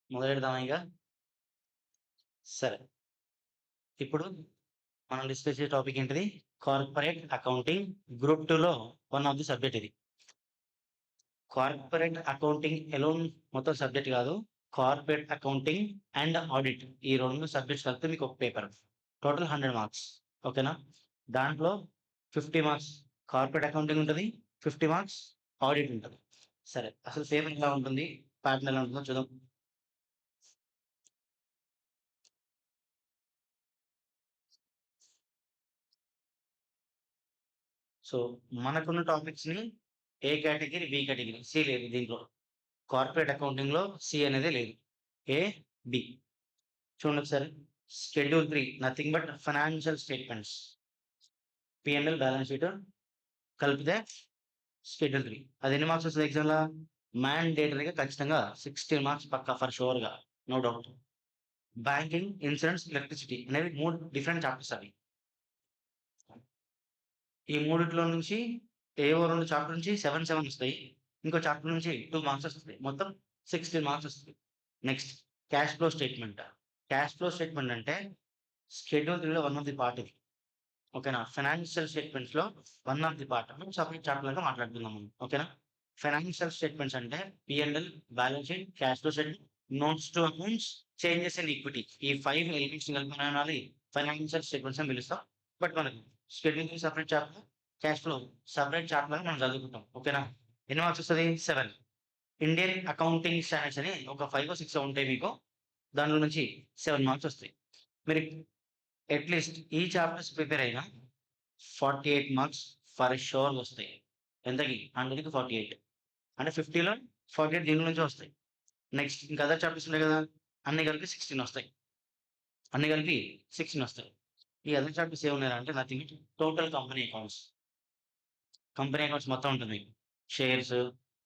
మొదలెడదామా ఇగ? సరే. ఇప్పుడు మనం డిస్కస్ చేసే టాపిక్ ఏంటిది? కార్పొరేట్ అకౌంటింగ్ గ్రూప్ 2లో వన్ ఆఫ్ ది సబ్జెక్ట్ ఇది. కార్పొరేట్ అకౌంటింగ్ ఎలోన్ మొత్తం సబ్జెక్ట్ కాదు. కార్పొరేట్ అకౌంటింగ్ అండ్ ఆడిట్ ఈ 2 సబ్జెక్ట్స్ కలిపితే మీకు ఒక పేపర్. Total 100 marks. ఓకేనా? దాంట్లో 50 మార్క్స్ కార్పొరేట్ అకౌంటింగ్ ఉంటది. 50 మార్క్స్ ఆడిట్ ఉంటది. సరే. అసలు పేపర్ ఎలా ఉంటుంది? ప్యాటర్న్ ఎలా ఉంటుందో చూద్దాం. సో, మనకున్న టాపిక్స్‌ని A category, B category. C లేదు దీంట్లో. కార్పొరేట్ అకౌంటింగ్‌లో సి అనేదే లేదు. A, B. చూడండి ఒకసారి. Schedule 3 nothing but financial statements. P&L balance sheet కలిపితే షెడ్యూల్ 3. అది ఎన్ని మార్క్స్ వస్తది ఎగ్జామ్‌ల? మ్యాండేటరీగా ఖచ్చితంగా 16 మార్క్స్ పక్కా ఫర్ షూర్‌గా. No doubt. Banking, insurance, electricity అనేవి 3 డిఫరెంట్ చాప్టర్స్ అవి. ఈ మూడిట్లో నుంచి ఏవో 2 చాప్టర్ నుంచి 7, 7 వస్తాయి. ఇంకో చాప్టర్ నుంచి 2 మార్క్స్ వస్తాయి. మొత్తం 16 మార్క్స్ వస్తాయి. Next cash flow statement. Cash flow statement అంటే షెడ్యూల్ 3లో వన్ ఆఫ్ ది పార్ట్ ఇది. ఓకేనా? ఫైనాన్షియల్ స్టేట్మెంట్స్‌లో one of the part. Separate చాప్టర్‌లాగా మాట్లాడుకుందాం మనం. ఓకేనా? ఫైనాన్షియల్ స్టేట్మెంట్స్ అంటే P&L, balance sheet, cash flow statement, notes to accounts, changes in equity. ఈ 5 ఎలిమెంట్స్‌ని కలిపి మనం ఏమనాలి? ఫైనాన్షియల్ స్టేట్మెంట్స్ అని పిలుస్తాం. బట్ మనకి schedule 3 separate chapter, cash flow separate chapter లాగా మనం చదువుకుంటాం. ఓకేనా? ఎన్ని మార్క్స్ వస్తది? 7. ఇండియన్ అకౌంటింగ్ స్టాండర్డ్స్ అని ఒక 5 6 ఉంటాయి మీకు. దాంట్లో నుంచి 7 మార్క్స్ వస్తాయి. మీరు అట్‌లీస్ట్ ఈ చాప్టర్స్ ప్రిపేర్ అయినా 48 మార్క్స్ ఫర్ ష్యూర్ వస్తాయి. ఎంతకి? 100కి 48. అంటే 50లో 48 దీని నుంచే వస్తాయి. నెక్స్ట్ ఇంకా అదర్ చాప్టర్స్ ఉన్నాయి కదా! అన్ని కలిపి 16 వస్తాయి. అన్ని కలిపి 16 వస్తాయి. ఈ అదర్ చాప్టర్స్ ఏమున్నాయి అంటే nothing total company accounts. Company accounts మొత్తం ఉంటుంది మీకు. షేర్స్,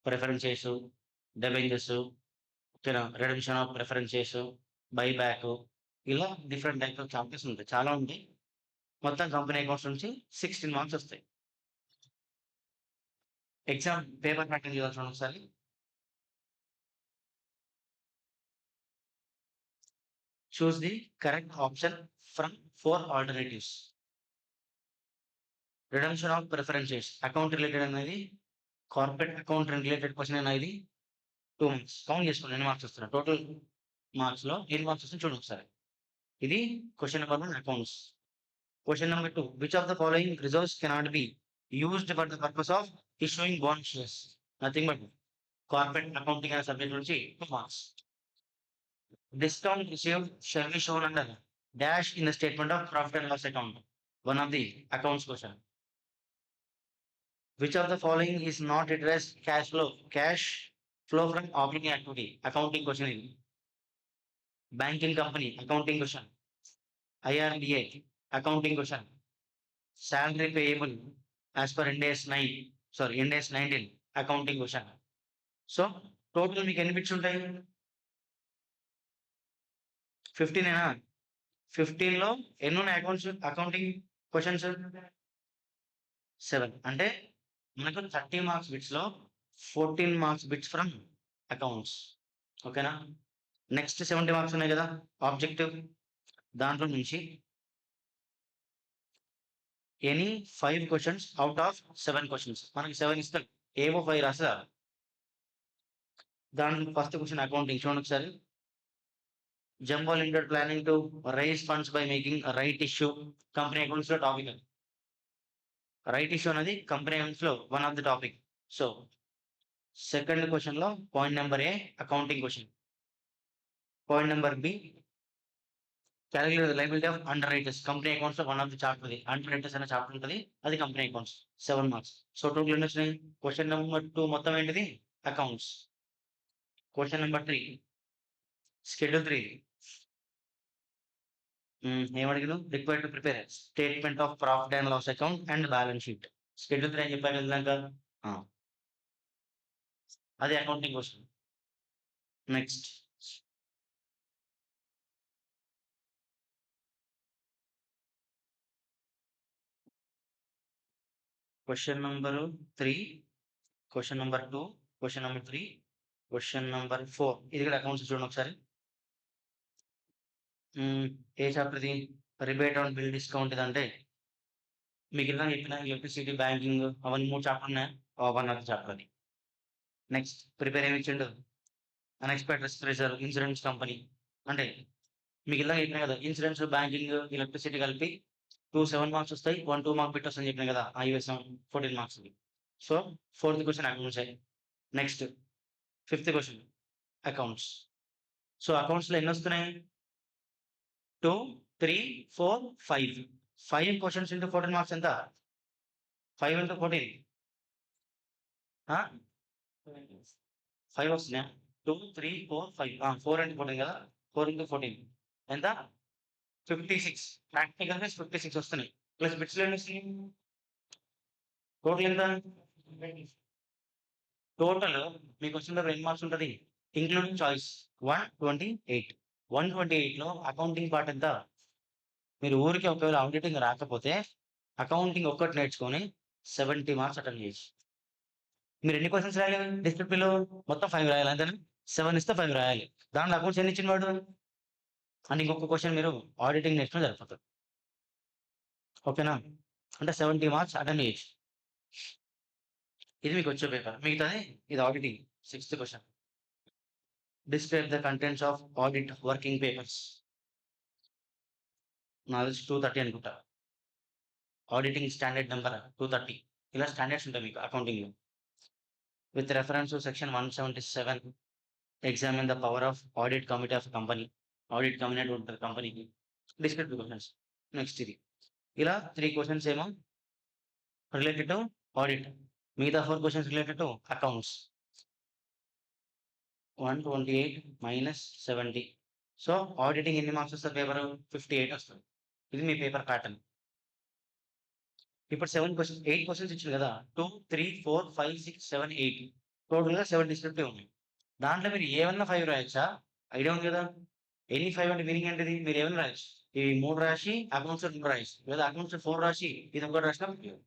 ప్రిఫరెన్స్, డిబెంచర్స్, ఓకేనా? రిడెంప్షన్ ఆఫ్ ప్రిఫరెన్స్, బైబ్యాక్ ఇలా డిఫరెంట్ టైప్స్ ఆఫ్ చాప్టర్స్ ఉంటాయి. చాలా ఉంటాయి. మొత్తం కంపెనీ అకౌంట్స్ నుంచి 16 మార్క్స్ వస్తాయి. ఎగ్జామ్ పేపర్ ప్యాటర్న్ చూడాలి చూడండి ఒకసారి. Choose the correct option from 4 alternatives. Redemption of preferences account related అనేది కార్పొరేట్ అకౌంట్ రిలేటెడ్ క్వెషన్ అయినా ఇది 2 మార్క్స్. కౌంట్ చేసుకోండి ఎన్ని మార్క్స్ వస్తున్నాయి. టోటల్ మార్క్స్‌లో ఎన్ని మార్క్స్ వస్తాయో చూడండి ఒకసారి. ఇది question number 1 accounts. Question number 2 which of the following reserves cannot be used for the purpose of issuing bond shares. Nothing but corporate accounting అనే సబ్జెక్ట్ నుంచి 2 marks. Discount received shall be shown under dash in the statement of profit and loss account. One of the accounts question. Which of the following is not addressed cash flow? Cash flow from operating activity. Accounting question is banking company. Accounting question. IRDA. Accounting question. Salary payable as per Ind AS 9. Sorry, Ind AS 19. Accounting question. So total మీకు ఎన్ని bits ఉంటాయి? 15 15లో ఎన్నున్నాయి accounting questions? 7. అంటే మనకు 30 marks బిట్స్‌లో 14 marks bits from accounts. ఓకేనా? Next 70 marks ఉన్నాయి కదా! ఆబ్జెక్టివ్. దాంట్లో నుంచి any 5 questions out of 7 questions. మనకి 7 ఇస్తాడు. ఏవో 5 రాస్తే చాలు. దాంట్లో ఫస్ట్ క్వెషన్ అకౌంటింగ్ చూడండి ఒకసారి. Jumbo limited planning to raise funds by making right issue. Company అకౌంట్స్‌లో టాపిక్ అది. రైట్ ఇష్యూ అనేది కంపెనీ అకౌంట్స్‌లో one of the topic. So, second క్వెషన్‌లో point number A accounting question. Point number B calculate the liability of underwriters. Company అకౌంట్స్‌లో one of the chapter అది. Underwriters అనే chapter ఉంటది. అది company accounts. 7 marks. So, total ఎన్ని వచ్చినాయి? Question number 2 మొత్తం ఏంటిది? అకౌంట్స్. క్వెషన్ నంబర్ 3 షెడ్యూల్ 3 ఏమడిగాను? Required to prepare statement of profit and loss account and balance sheet. Schedule 3 అని చెప్పాను కదా ఇందాక. ఆ! అది accounting question. Next question number 3, question number 2, question number 3, question number 4 ఇది కూడా అకౌంట్స్ చూడండి ఒకసారి. ఏ చాప్టర్‌ది? రిబేట్ ఆన్ బిల్ డిస్కౌంట్ ఇదంటే మీకు ఇందాక చెప్పిన ఎలక్ట్రిసిటీ, బ్యాంకింగ్ అవన్నీ 3 చాప్టర్లు ఉన్నాయా? 1 అవర్ చాప్టర్ అది. నెక్స్ట్ ప్రిపేర్ ఏమి ఇచ్చిండు? Unexpected risk reserve, insurance company. అంటే మీకు ఇందాక చెప్పినా కదా! ఇన్సూరెన్స్, బ్యాంకింగ్, ఎలక్ట్రిసిటీ కలిపి 7 మార్క్స్ వస్తాయి. 1, 2 మార్క్ బిట్ వస్తదని చెప్పినా కదా! ఐఓఎస్ 14 మార్క్స్‌ది. సో, ఫోర్త్ క్వెషన్ అకౌంట్సే. Next fifth question accounts. So, అకౌంట్స్‌లో ఎన్నొస్తున్నాయి? 2, 3, 4, 5. 5 క్వెషన్స్ ఇంటూ 14 మార్క్స్ ఎంత? 5 ఇంటూ 14 ఆ? 5 వస్తున్నాయా? 2, 3, 4, 5 4 ఇంటూ 14 కదా! 4 ఇంటూ 14 ఎంత? 56. ప్రాక్టికల్‌గా 56 వస్తున్నాయి. ప్లస్ బిట్స్‌లో ఎన్నొస్తున్నాయి? టోటల్ ఎంత? టోటల్ మీకొచ్చిందో 2 మార్క్స్ ఉంటది. Including choice 128. 128లో అకౌంటింగ్ పార్ట్ ఎంత? మీరు ఊరికే ఒకవేళ ఆడిటింగ్ రాకపోతే అకౌంటింగ్ ఒక్కటి నేర్చుకొని 70 మార్క్స్ అటెంప్ట్ చేయొచ్చు. మీరు ఎన్ని క్వెషన్స్ రాయాలి డిస్క్రిప్టివ్‌లో? మొత్తం 5 రాయాలి అంతేనా? 7 ఇస్తే 5 రాయాలి. దాంట్లో అకౌంట్స్ ఎన్ని ఇచ్చిండు వాడు? అండ్ ఇంకొక క్వెషన్ మీరు ఆడిటింగ్ నేర్చుకుంటే సరిపోతది. ఓకేనా? అంటే 70 మార్క్స్ అటెంప్ట్ చేయొచ్చు. ఇది మీకొచ్చే పేపర్. మిగతాది ఇది auditing. Sixth question. Describe the contents of audit working papers. నాకు తెలిసి 230 అనుకుంటా. Auditing standard number 230. ఇలా స్టాండర్డ్స్ ఉంటాయి మీకు అకౌంటింగ్‌లో. With reference to section 177 examine the power of audit committee of company. Audit committee అంటే ఉంటది కంపెనీకి. Descriptive questions. నెక్స్ట్ ఇది. ఇలా 3 క్వెషన్స్ ఏమో రిలేటెడ్ టు ఆడిట్. మిగతా 4 questions related to accounts. 128 minus 70. So, auditing ఎన్ని మార్క్స్ వస్తది పేపరు? 58 వస్తది. ఇది మీ పేపర్ ప్యాటర్న్. ఇప్పుడు 8 క్వెషన్స్ ఇచ్చిండు కదా! 2, 3, 4, 5, 6, 7, 8 టోటల్‌గా 7 డిస్క్రిప్టివ్ ఉన్నాయి. దాంట్లో మీరు ఏమన్నా 5 రాయొచ్చా? ఐడియా ఉంది కదా! ఎనీ 5 అంటే మీనింగ్ ఏంటిది? మీరు ఏమన్నా రాయొచ్చు. ఇవి 3 రాసి అకౌంట్స్‌లో 2 రాయొచ్చు. లేదా అకౌంట్స్‌లో 4 రాసి ఇదొకటి రాసినా పర్లేదు.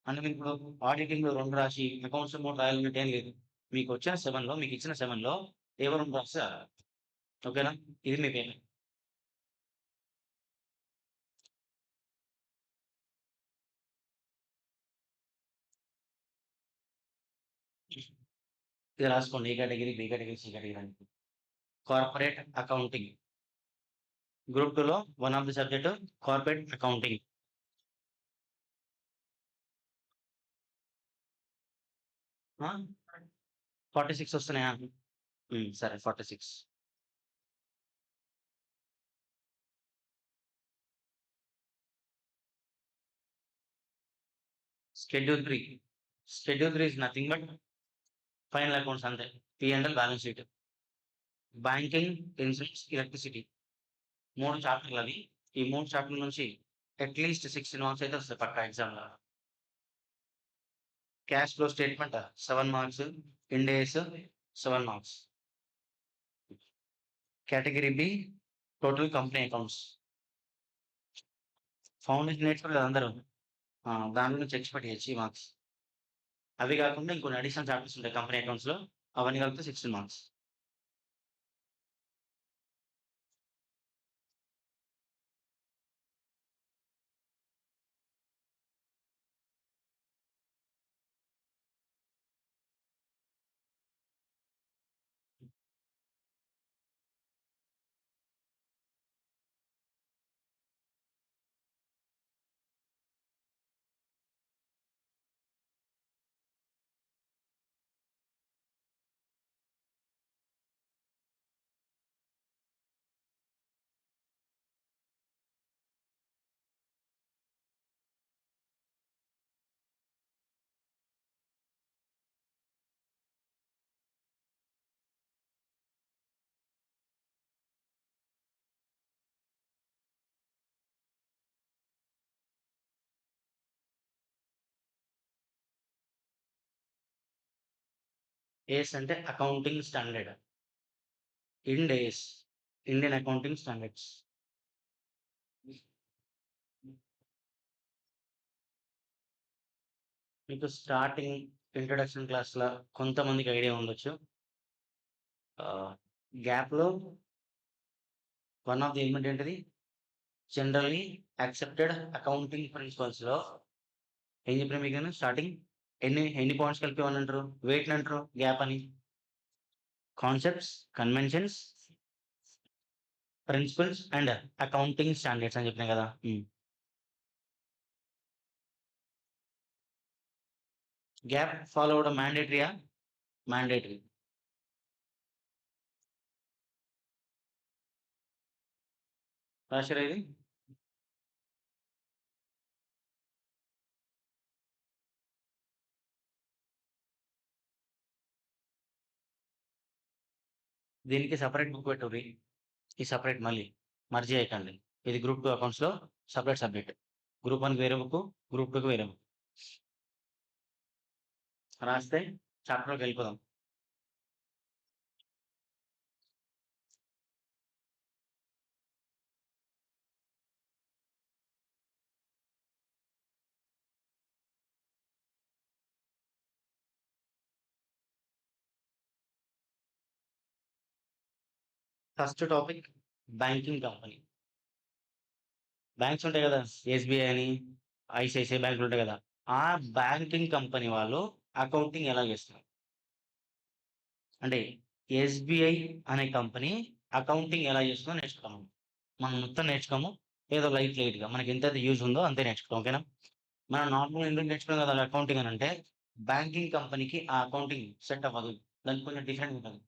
అంటే మీరిప్పుడు ఆడిటింగ్‌లో 2 రాసి అకౌంట్స్‌లో 3 రాయాలన్నట్టు ఏం లేదు. మీకొచ్చిన 7లో మీకిచ్చిన 7లో ఏవో 2 రాస్తే చాలు. ఓకేనా? ఇది మీ పేపర్. ఇది రాసుకోండి. A category, B category, C category అని. Corporate accounting. గ్రూప్ 2లో one of the subject corporate accounting. ఆ! 46 వస్తున్నాయా? సరే 46. Schedule 3. Schedule 3 is nothing but final accounts అంతే. P&L balance sheet. Banking, insurance, electricity 3 చాప్టర్‌లవి. ఈ 3 చాప్టర్‌ల నుంచి అట్‌లీస్ట్ 16 మార్క్స్ అయితే వస్తాయి పక్కా ఎగ్జామ్‌లో. Cash flow statement 7 marks. Ind AS 7 marks. Category B total company accounts. Foundation నేర్చుకోరు కదా అందరూ. దాంట్లో నుంచి ఎక్స్‌పెక్ట్ చేయొచ్చు ఈ మార్క్స్. అవి కాకుండా ఇంకొన్ని అడిషనల్ చాప్టర్స్ ఉంటాయి కంపెనీ అకౌంట్స్‌లో. అవన్నీ కలిపితే 16 మార్క్స్. ఏస్ అంటే అకౌంటింగ్ స్టాండర్డ్. ఇండ్ ఏస్ ఇండియన్ అకౌంటింగ్ స్టాండర్డ్స్. మీకు స్టార్టింగ్ ఇంట్రొడక్షన్ క్లాస్‌ల కొంతమందికి ఐడియా ఉండొచ్చు. గ్యాప్‌లో వన్ ఆఫ్ ది ఎలిమెంట్ ఏంటిది? జనరల్లీ యాక్సెప్టెడ్ అకౌంటింగ్ ప్రిన్సిపల్స్లో ఏం చెప్పిన మీకు స్టార్టింగ్ ఎన్ని పాయింట్స్ కలిపి అని అంటారు? వెయిట్ అంటారు, గ్యాప్ అని. Concepts, conventions, principles and accounting standards అని చెప్పినా కదా. గ్యాప్ ఫాలో అవడం మ్యాండేటరీయా? మ్యాండేటరీ. రాశారా ఇది? దీనికి సపరేట్ బుక్ పెట్టుర్రి. ఈ సపరేట్ మళ్ళీ మర్జ్ చేయకండి. ఇది గ్రూప్ 2 అకౌంట్స్లో సపరేట్. గ్రూప్ 1 వేరే బుక్, గ్రూప్ 2కి వేరే బుక్ రాస్తే చాప్టర్లోకి వెళ్ళిపోదాం. First topic banking company. Banks ఉంటాయి కదా, ఎస్బీఐ అని, ఐసిఐసిఐ బ్యాంకులు ఉంటాయి కదా. ఆ బ్యాంకింగ్ కంపెనీ వాళ్ళు అకౌంటింగ్ ఎలా చేస్తారు అంటే ఎస్బీఐ అనే కంపెనీ అకౌంటింగ్ ఎలా చేస్తుందో నేర్చుకున్నాము. మనం మొత్తం నేర్చుకోము, ఏదో లైట్గా మనకి ఎంత యూజ్ ఉందో అంతే నేర్చుకుంటాం. ఓకేనా? మనం నార్మల్ ఎందుకు నేర్చుకున్నాం కదా అకౌంటింగ్ అని అంటే, బ్యాంకింగ్ కంపెనీకి ఆ అకౌంటింగ్ సెట్ అవ్వదు, దానికి కొంచెం డిఫరెంట్ ఉంటుంది.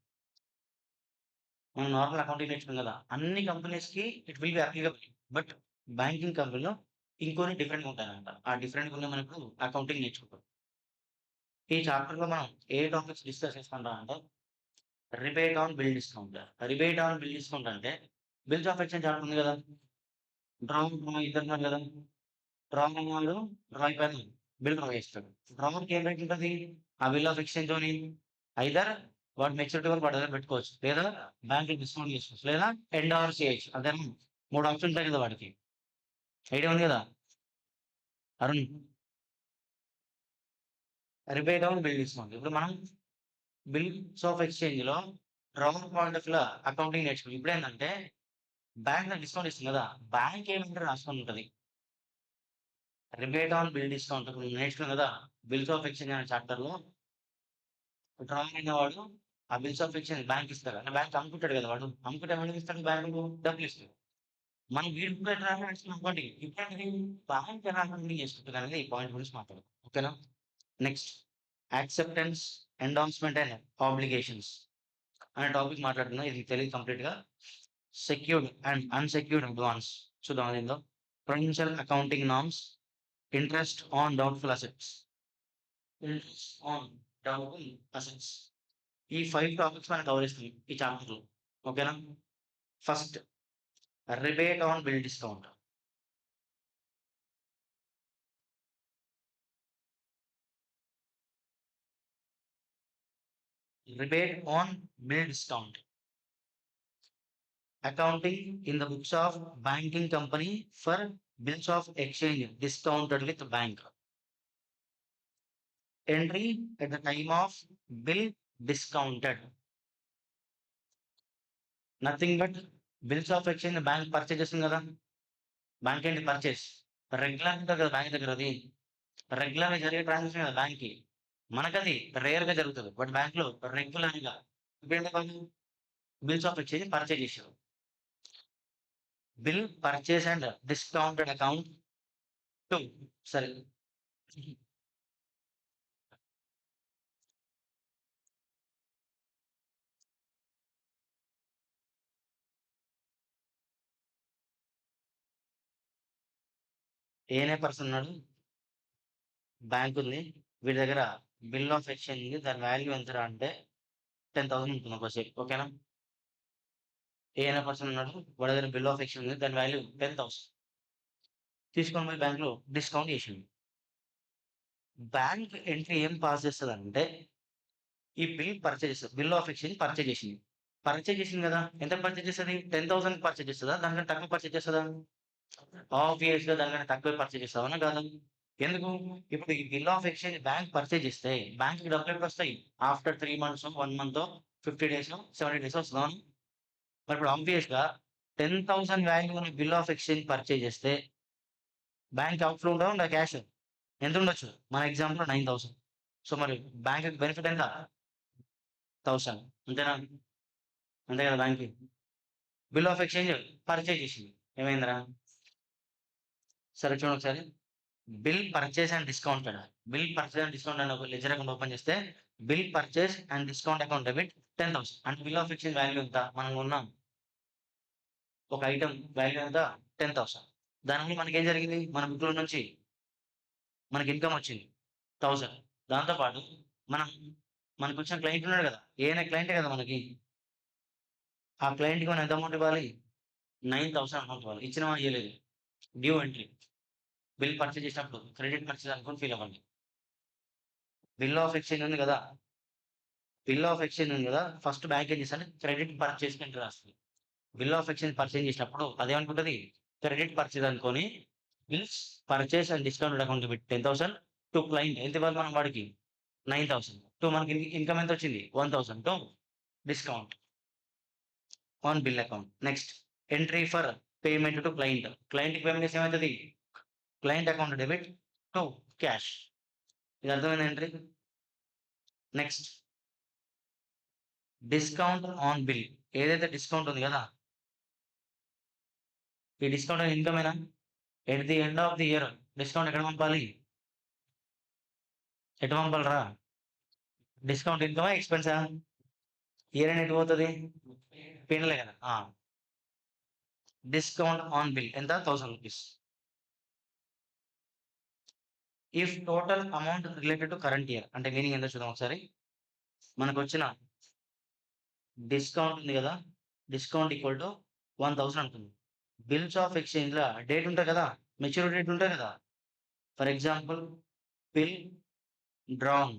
మనం నార్మల్ అకౌంటింగ్ నేర్చుకున్నాం కదా, అన్ని కంపెనీస్కి it will be applicable. But banking కంపెనీలో ఇంకొన్ని డిఫరెంట్గా ఉంటాయంట. ఆ డిఫరెంట్గా ఉన్న మనకు అకౌంటింగ్ నేర్చుకుంటాం. ఈ చాప్టర్లో మనం ఏ టాపిక్స్ డిస్కస్ చేసుకుంటాం అంటే, rebate on bill discount. Rebate on bill discount అంటే బిల్స్ ఆఫ్ ఎక్స్చేంజ్ చాప్టర్ ఉంది కదా, డ్రా ఇద్దరు ఉన్నారు కదా. డ్రా వాడు డ్రా పైన బిల్ డ్రా చేస్తాడు. డ్రాకి ఏం రేట్ ఉంటుంది ఆ బిల్ ఆఫ్ ఎక్స్చేంజ్ అని? ఐదర్ వాడు మెచ్యూరిటీ వరకు వాడి దగ్గర పెట్టుకోవచ్చు, లేదా బ్యాంక్ డిస్కౌంట్ చేసుకోవచ్చు, లేదా ఎండ్ ఆర్ చేయొచ్చు. అదే 3 ఆప్షన్ ఉంటాయి కదా వాడికి. ఐడియా ఉంది కదా Arun? Rebate on bill discount. ఇప్పుడు మనం బిల్స్ ఆఫ్ ఎక్స్చేంజ్ లో డ్రా పాయింట్ ఆఫ్ అకౌంటింగ్ నేర్చుకున్నాం. ఇప్పుడు ఏంటంటే బ్యాంక్ డిస్కౌంట్ ఇస్తుంది కదా, బ్యాంక్ ఏమంటే రాసుకొని ఉంటుంది. రిబేట్ ఆన్ బిల్ డిస్కౌంట్ నేర్చుకున్నాం కదా బిల్స్ ఆఫ్ ఎక్స్చేంజ్ అనే చాప్టర్ లో. డ్రా అయినవాడు ఆ బిల్స్ ఆఫ్ ఎక్స్చేంజ్ బ్యాంక్ ఇస్తారు, అంటే బ్యాంక్ అమ్ముకుంటాడు కదా, వాడు అమ్ముకుంటే ఏమైనా ఇస్తాడు, బ్యాంకు డబ్బులు ఇస్తాడు. మనం వీడి అనుకోండి. ఇప్పుడు బ్యాంక్ ఎలా అకౌంటింగ్ చేసుకుంటుంది అనేది ఈ పాయింట్ గురించి మాట్లాడదు. ఓకేనా? Next acceptance, endorsement and obligations అనే టాపిక్ మాట్లాడుతున్నాం. ఇది తెలియదు కంప్లీట్ గా. సెక్యూర్డ్ అండ్ అన్సెక్యూర్డ్ అడ్వాన్స్ చూద్దాం. అదేందో provincial accounting norms, interest on doubtful assets. Interest on doubtful assets. ఈ 5 టాపిక్స్ మనం కవర్ చేస్తాం ఈ చాప్టర్ లో. ఓకేనా? First rebate on bill discount. Rebate on bill discount. accounting in the books of banking company for bills of exchange discounted with bank. Entry at the time of bill discounted. Nothing but bills of exchange bank purchase చేస్తుంది కదా. Bank ఏంటి purchase? Regular ఉంటుంది కదా bank దగ్గర. అది regular జరిగే transaction కదా bank కి. మనకది రేర్ గా జరుగుతుంది, బట్ బ్యాంక్ లో రెగ్యులర్ గా బిల్స్ ఆఫ్ ఎక్స్చేంజ్ పర్చేజ్ చేశారు. Bill purchase and discounted account to సరే ఏనే పర్సన్ ఉన్నాడు, బ్యాంక్ ఉంది, వీడి దగ్గర బిల్ ఆఫ్ ఎక్స్చేంజ్ ఉంది, దాని వాల్యూ ఎంత అంటే 10,000 ఉంటుంది ఒకసేపు. ఓకేనా? ఏనే పర్సన్ ఉన్నాడు, వాడి దగ్గర బిల్ ఆఫ్ ఎక్స్చేంజ్ ఉంది, దాని వాల్యూ 10,000. తీసుకొని పోయి బ్యాంక్ లో డిస్కౌంట్ చేసింది. బ్యాంక్ ఎంట్రీ ఏం పాస్ చేస్తుంది అంటే, ఈ bill purchase bill of exchange purchase చేసింది. పర్చేజ్ చేసింది కదా, ఎంత పర్చేజ్ చేస్తుంది? 10,000 పర్చేజ్ చేస్తుందా, దానికంటే తక్కువ పర్చేజ్ చేస్తుందా? ఆబ్వియస్ గా దానికంటే తక్కువ పర్చేజ్ చేస్తావా కాదు? ఎందుకు? ఇప్పుడు ఈ bill of exchange bank purchase చేస్తే బ్యాంక్ కి డబ్బులు ఎప్పుడు వస్తాయి? After 3 months, 1 month, 50 days, 70 days వస్తుందా? మరి ఇప్పుడు ఆబ్వియస్ గా 10,000 value bill of exchange purchase చేస్తే బ్యాంక్ అవుట్ఫ్లో ఉందా క్యాష్ ఎంత ఉండొచ్చు? మన ఎగ్జాంపుల్ 9,000. సో మరి బ్యాంక్ బెనిఫిట్ ఎంత? 1,000. అంతేనా? అంతే కదా bank bill of exchange purchase చేసింది. ఏమైందిరా? సరే చూడండి ఒకసారి. Bill purchase and discount bill purchase and discount అని ఒక లెజర్ అకౌంట్ ఓపెన్ చేస్తే bill purchase and discount account debit 10,000. అంటే బిల్ ఆఫ్ ఎక్స్చేంజ్ వాల్యూ ఎంత? మనం ఉన్నాం ఒక ఐటమ్ వాల్యూ ఎంత? 10,000. దానివల్ల మనకి ఏం జరిగింది? మన బుక్లో నుంచి మనకి ఇన్కమ్ వచ్చింది 1,000. దాంతోపాటు మనం మనకు వచ్చిన క్లయింట్ ఉన్నాడు కదా, ఏదైనా క్లయింటే కదా మనకి, ఆ క్లయింట్కి మనం ఎంత అమౌంట్ ఇవ్వాలి? 9,000 అమౌంట్ ఇవ్వాలి. ఇచ్చినవా? ఇవ్వలేదు. Due entry. బిల్ పర్చేజ్ చేసినప్పుడు క్రెడిట్ పర్చేజ్ అనుకుని ఫీల్ అవ్వండి. బిల్ ఆఫ్ ఎక్స్చేంజ్ ఉంది కదా, బిల్ ఆఫ్ ఎక్స్చేంజ్ ఉంది కదా, ఫస్ట్ బ్యాంక్ ఏం చేస్తాను? క్రెడిట్ పర్చేజ్ ఎంట్రీ రాస్తుంది. బిల్ ఆఫ్ ఎక్స్చేంజ్ పర్చేజ్ చేసినప్పుడు అదేమనుకుంటుంది? క్రెడిట్ పర్చేజ్ అనుకొని bills purchase and discount account పెట్టి 10,000 టు క్లయింట్. ఎంత ఇవ్వాలి మనం వాడికి? 9,000. టు మనకి ఇన్కమ్ ఎంత వచ్చింది? 1,000 to discount on bill account. Next entry for payment to client. క్లయింట్కి పేమెంట్ చేస్తే ఏమవుతుంది? Client account debit to cash. ఇది అర్థమైంది entry. Next discount on bill. ఏదైతే డిస్కౌంట్ ఉంది కదా, ఈ డిస్కౌంట్ అనేది ఇన్కమేనా? At the end of the year discount ఎక్కడ పంపాలి? ఎటు పంపాలరా? డిస్కౌంట్ ఇన్కమా ఎక్స్పెన్సా? ఇయర్ అని ఎటు పోతుంది? పెన్లే కదా. డిస్కౌంట్ ఆన్ బిల్ ఎంత? 1,000 rupees. If total amount related to current year అంటే మీనింగ్ ఎంత చూద్దాం ఒకసారి. మనకు వచ్చిన డిస్కౌంట్ ఉంది కదా, డిస్కౌంట్ ఈక్వల్ టు 1,000 ఉంటుంది. బిల్స్ ఆఫ్ ఎక్స్చేంజ్ లో డేట్ ఉంటుంది కదా, మెచ్యూరిటీ డేట్ ఉంటుంది కదా. For example bill drawn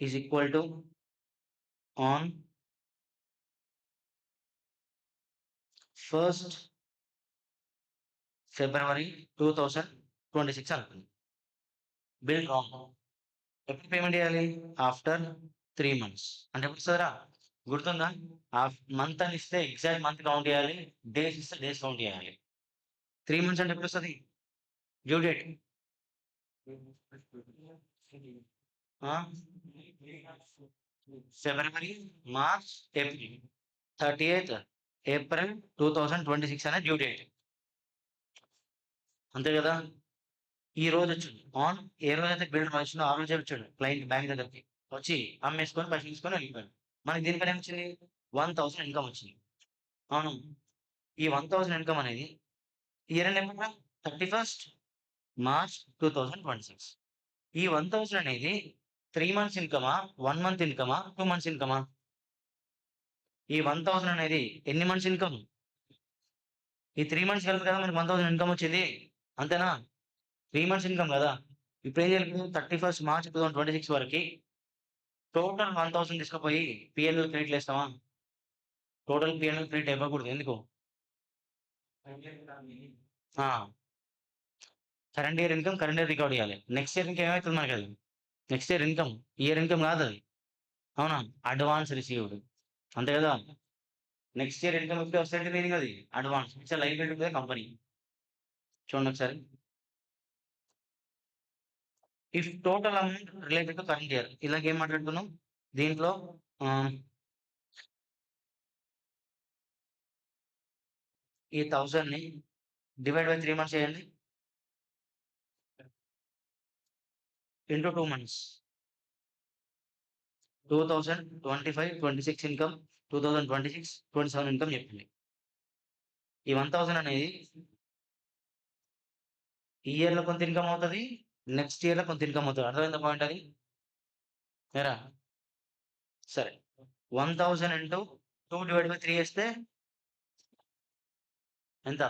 is equal to on 1st February 2026 అనుకుంది. బిల్ డ్రాన్ ఎప్పుడు పేమెంట్ చేయాలి? After 3 months. అంటే ఎప్పుడు ఇస్తుందిరా? గుర్తుందా? ఆ మంత్ అని ఇస్తే ఎగ్జాక్ట్ మంత్ కౌంట్ చేయాలి, డేస్ ఇస్తే డేస్ కౌంట్ చేయాలి. 3 months అంటే ఎప్పుడు వస్తుంది? డ్యూ డేట్ ఫిబ్రవరి, మార్చ్, ఏప్రిల్. 30th April 2026 అనే డ్యూ డేట్. అంతే కదా. ఈ రోజు వచ్చాడు ఆన్ ఏ రోజు అయితే బిల్డర్ వచ్చిందో ఆ రోజే వచ్చాడు క్లయింట్ బ్యాంక్ దగ్గరికి వచ్చి అమ్మేసుకొని పైసలు తీసుకొని వెళ్ళిపోయాడు. మనకి దీనిపైన ఏమొచ్చింది? 1,000 ఇన్కమ్ వచ్చింది. అవును. ఈ 1,000 ఇన్కమ్ అనేది ఇయర్ ఎండ్ ఎప్పుడు? 31st March 2026. ఈ 1,000 అనేది 3 months ఇన్కమా, 1 month ఇన్కమా, 2 months ఇన్కమా? ఈ 1,000 అనేది ఎన్ని మంత్స్ ఇన్కమ్? ఈ 3 months కలిపి కదా మనకి 1,000 ఇన్కమ్ వచ్చింది. అంతేనా? 3 months ఇన్కమ్ కదా. ఇప్పుడు ఏం చేయాలి? 31st March 2026 వరకు టోటల్ 1,000 తీసుకుపోయి పిఎన్ఎల్ క్రెడిట్లు వేస్తామా? టోటల్ పిఎన్ఎల్ క్రెడిట్ ఇవ్వకూడదు. ఎందుకు? Current year income current year record చేయాలి. నెక్స్ట్ ఇయర్ ఇన్కమ్ ఏమవుతుంది మనకి? అది next year income, year income కాదు అది. అవునా? Advance received. అంతే కదా. నెక్స్ట్ ఇయర్ ఇన్కమ్ ఎప్పుడు వస్తుంది మీనింగ్? అది advance. It's liability to the company. చూడండి ఒకసారి. If total amount related to current year, ఇలాగ ఏం మాట్లాడుతున్నాం దీంట్లో? ఈ 1,000 ని డివైడ్ బై 3 months చేయండి, ఇంటూ 2 months. 2025, 26 ఇన్కమ్, 2026, 27 ఇన్కమ్ చెప్పింది. ఈ 1,000 అనేది ఈ ఇయర్లో కొంత ఇన్కమ్ అవుతుంది, నెక్స్ట్ ఇయర్లో కొంత ఇన్కమ్ అవుతుంది. అర్థమైందా పాయింట్ అది? సరే సరే 1,000 ఇంటూ 2 డివైడ్ బై 3 వేస్తే ఎంత?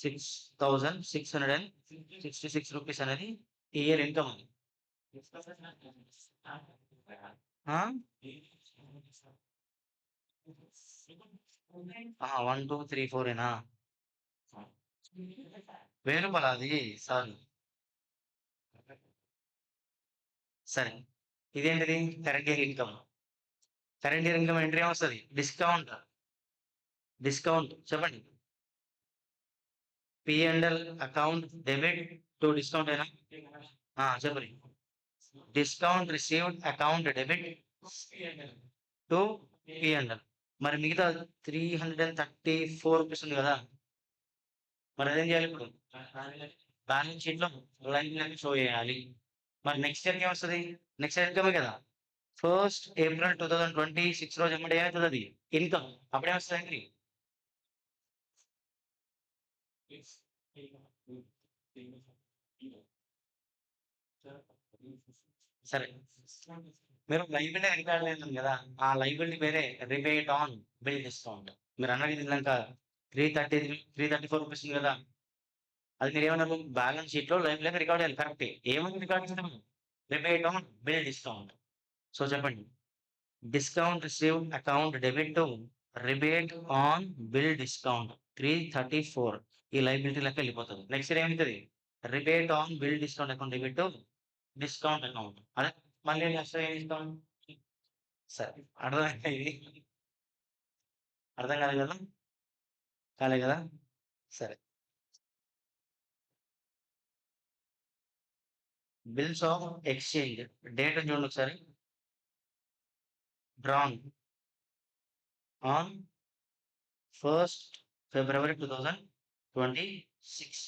6,666 రూపీస్ అనేది ఇయర్ ఇన్కమ్ అది. 1, 2, 3, 4 ఏనా? 1,000 రూపాయలు అది. సారీ. సరే ఇదేంటిది? Current year income. Current year income entry ఏమొస్తుంది? డిస్కౌంట్ డిస్కౌంట్ చెప్పండి. P&L account debit to discount అయినా చెప్పండి. Discount received account debit to P&L. మరి మిగతా 334 రూపీస్ ఉంది కదా, మరి అదేం చేయాలి ఇప్పుడు? బ్యాలెన్స్ షీట్ లో లైన్ షో చేయాలి. మరి నెక్స్ట్ ఇయర్ ఏమొస్తుంది? నెక్స్ట్ ఇయర్ ఇన్కమే కదా. 1st April 2026 రోజు ఎమ్మడి ఏమవుతుంది? అది ఇన్కమ్. అప్పుడేమొస్తుంది? సరే, మీరు లైబిలిటీ రికార్డ్ లేదు కదా, ఆ లైబిలిటీ పేరే రిబేట్ ఆన్ బిల్ డిస్కౌంట్. మీరు అన్నది ఇందాక 334 రూపీస్ ఉంది కదా, అది మీరు ఏమన్నారు? బ్యాలెన్స్ షీట్ లో లైబిలిటీ రికార్డ్ చేయాలి. కరెక్ట్. ఏమని రికార్డ్ చేస్తాము? Rebate on bill discount. So చెప్పండి, discount receive account debit to rebate on bill discount 334 ఈ లైబిలిటీ లెక్క వెళ్ళిపోతుంది. నెక్స్ట్ ఇయర్ ఏమవుతుంది? Rebate on bill discount account debit to discount account. అదే మళ్ళీ నెక్స్ట్ ఏం ఇస్తాం? సరే, అర్థమైంది. ఇది అర్థం కాలేదు కదా? కాలే కదా? సరే, బిల్స్ ఆఫ్ ఎక్స్చేంజ్ డేట్ చూడండి ఒకసారి. Drawn on 1st February 2026.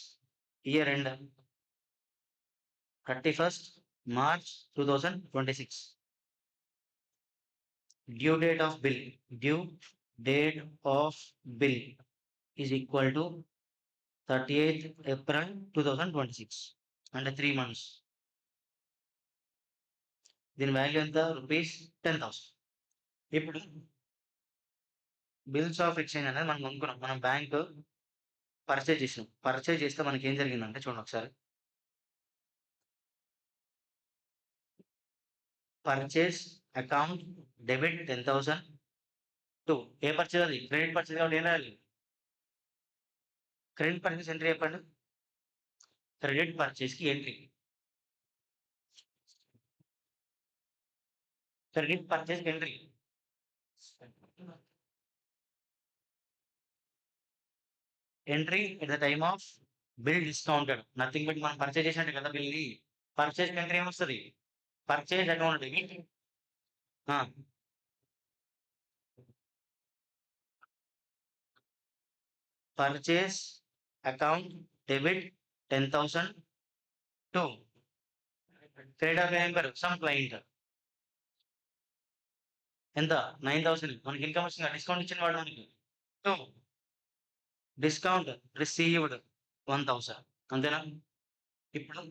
Year end 31st March 2026. Due date of bill is equal to 38th April 2026. అంటే 3 months. దీని వాల్యూ ఎంత? ₹10,000. ఇప్పుడు బిల్స్ ఆఫ్ ఎక్స్చేంజ్ అనేది మనం అనుకున్నాం, మనం బ్యాంక్ పర్చేజ్ చేసినాం. పర్చేజ్ చేస్తే మనకి ఏం జరిగిందంటే చూడండి ఒకసారి. Purchase account debit 10,000 to A purchase? అది క్రెడిట్ పర్చేజ్ కాబట్టి ఏం రాయాలి? క్రెడిట్ పర్చేజ్ ఎంట్రీ చెప్పండి. క్రెడిట్ పర్చేజ్ కి entry, credit purchase entry. Entry at the time of bill discounted. Nothing but మనం పర్చేజ్ చేసినట్టు కదా బిల్. పర్చేజ్ ఎంట్రీ ఏమొస్తుంది? Purchase account debit purchase account debit 10,000 to credit ఏం పేరు? Some client. ఎంత? 9,000. మనకి ఇన్కమ్ వచ్చింది, డిస్కౌంట్ ఇచ్చిన వాడు మనకి. To discount received 1,000. అంతేనా? ఇప్పుడు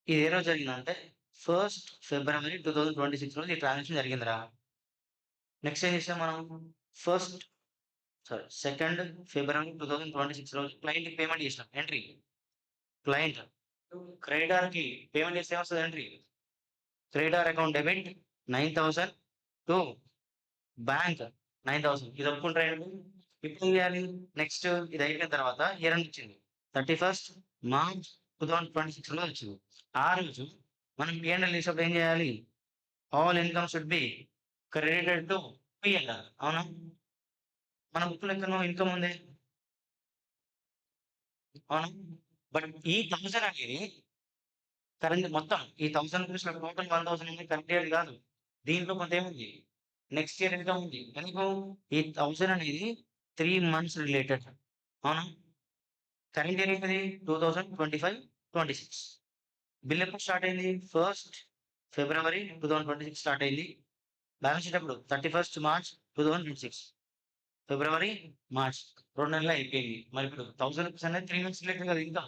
ఇది ఏ రోజు జరిగిందంటే 1st February 2026 రోజు ఈ ట్రాన్సాక్షన్ జరిగిందిరా. నెక్స్ట్ ఏం చేసాం మనం? 2nd February 2026 రోజు క్లయింట్ కి పేమెంట్ చేసినాం. Entry client. క్రెడిటార్ కి పేమెంట్ చేస్తే ఏమొస్తుంది? Entry creditor account debit 9,000 to bank 9,000. ఇది ఒప్పుకుంటారండి. ఇప్పుడు ఏం చేయాలి? నెక్స్ట్ ఇది అయిపోయిన తర్వాత ఇయర్ ఎండ్ వచ్చింది, 31st March 2026 రోజు వచ్చింది. ఆ రోజు మనం P&L తీసినప్పుడు ఏం చేయాలి? All income should be credited to P&L. అవునా? మన బుక్ లెక్కలో ఇన్కమ్ ఉంది, అవునా? బట్ ఈ 1,000 అనేది కరెంట్ మొత్తం ఈ 1,000 రూపీస్ టోటల్ 1,000 అనేది కరెక్ట్ ఇయర్ కాదు. దీంట్లో కొంత ఏముంది? నెక్స్ట్ ఇయర్ ఇన్కమ్ ఉంది. ఎందుకు? ఈ 1,000 అనేది 3 months రిలేటెడ్. అవునా? కరెంట్ ఇయర్ ఏంటిది? 2025-26. బిల్ ఎప్పుడు స్టార్ట్ అయింది? 1st February 2026 స్టార్ట్ అయింది. బ్యాలెన్స్ షీట్ ఎప్పుడు? 31st March 2026. ఫిబ్రవరి, మార్చ్ 2 నెలలు అయిపోయింది. మరి ఇప్పుడు 1,000 రూపీస్ అనేది 3 months రిలేటెడ్ కదా ఇంకా.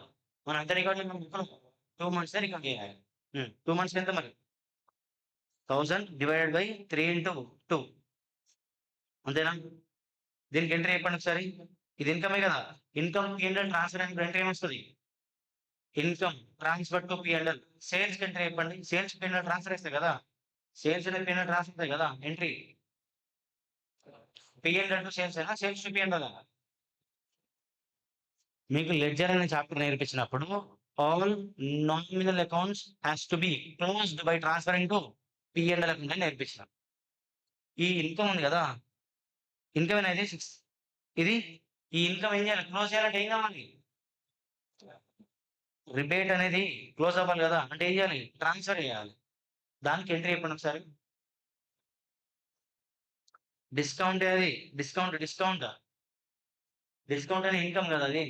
మనం ఎంత రికార్డ్ చేయాలి? 2 months రికార్డ్ చేయాలి. 2 months ఎంత మరి? 1,000 డివైడెడ్ బై 3 into 2. అంతేనా? దీనికి ఎంట్రీ చెప్పండి ఒకసారి. ఇది ఇన్కమే కదా. ఇన్కమ్ P&L ట్రాన్స్ఫర్ అయినప్పుడు ఎంట్రీ ఏమొస్తుంది? Income transfer to P&L. Sales entry చెప్పండి. సేల్స్ P&L ట్రాన్స్ఫర్ చేస్తే కదా, సేల్స్ అనేది P&L ట్రాన్స్ఫర్ అవుతాయి కదా. ఎంట్రీ P&L టు సేల్స్ అయినా, సేల్స్ టు P&L. మీకు లెడ్జర్ అనే చాప్టర్ నేర్పించినప్పుడు all nominal accounts has to be closed by transferring to P&L account అని నేర్పించిన. ఈ ఇన్కమ్ ఉంది కదా, ఇన్కమ్ అనేది 6. ఇది ఈ ఇన్కమ్ ఏం చేయాలి? క్లోజ్ చేయాలంటే ఏం కావాలి? రిబేట్ అనేది క్లోజ్ అవ్వాలి కదా, అంటే ఏం చేయాలి? ట్రాన్స్ఫర్ చేయాలి. దానికి ఎంట్రీ చెప్పండి ఒకసారి. డిస్కౌంట్ అది డిస్కౌంట్ డిస్కౌంట్ అనే ఇన్కమ్ కదా అది.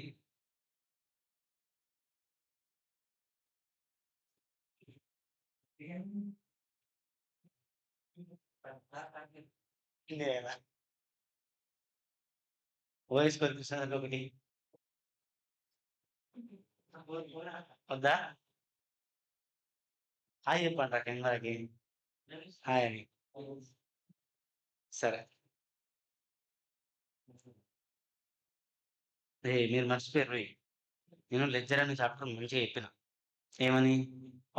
వాయిస్ కనిపిస్తుంది ఒకటి వద్దా? హాయ్ చెప్పండి కెమెరాకి. హాయ్ అని. సరే మీరు మర్చిపోయారు. నేను లెడ్జర్ అనే చాప్టర్ మంచిగా చెప్పిన. ఏమని?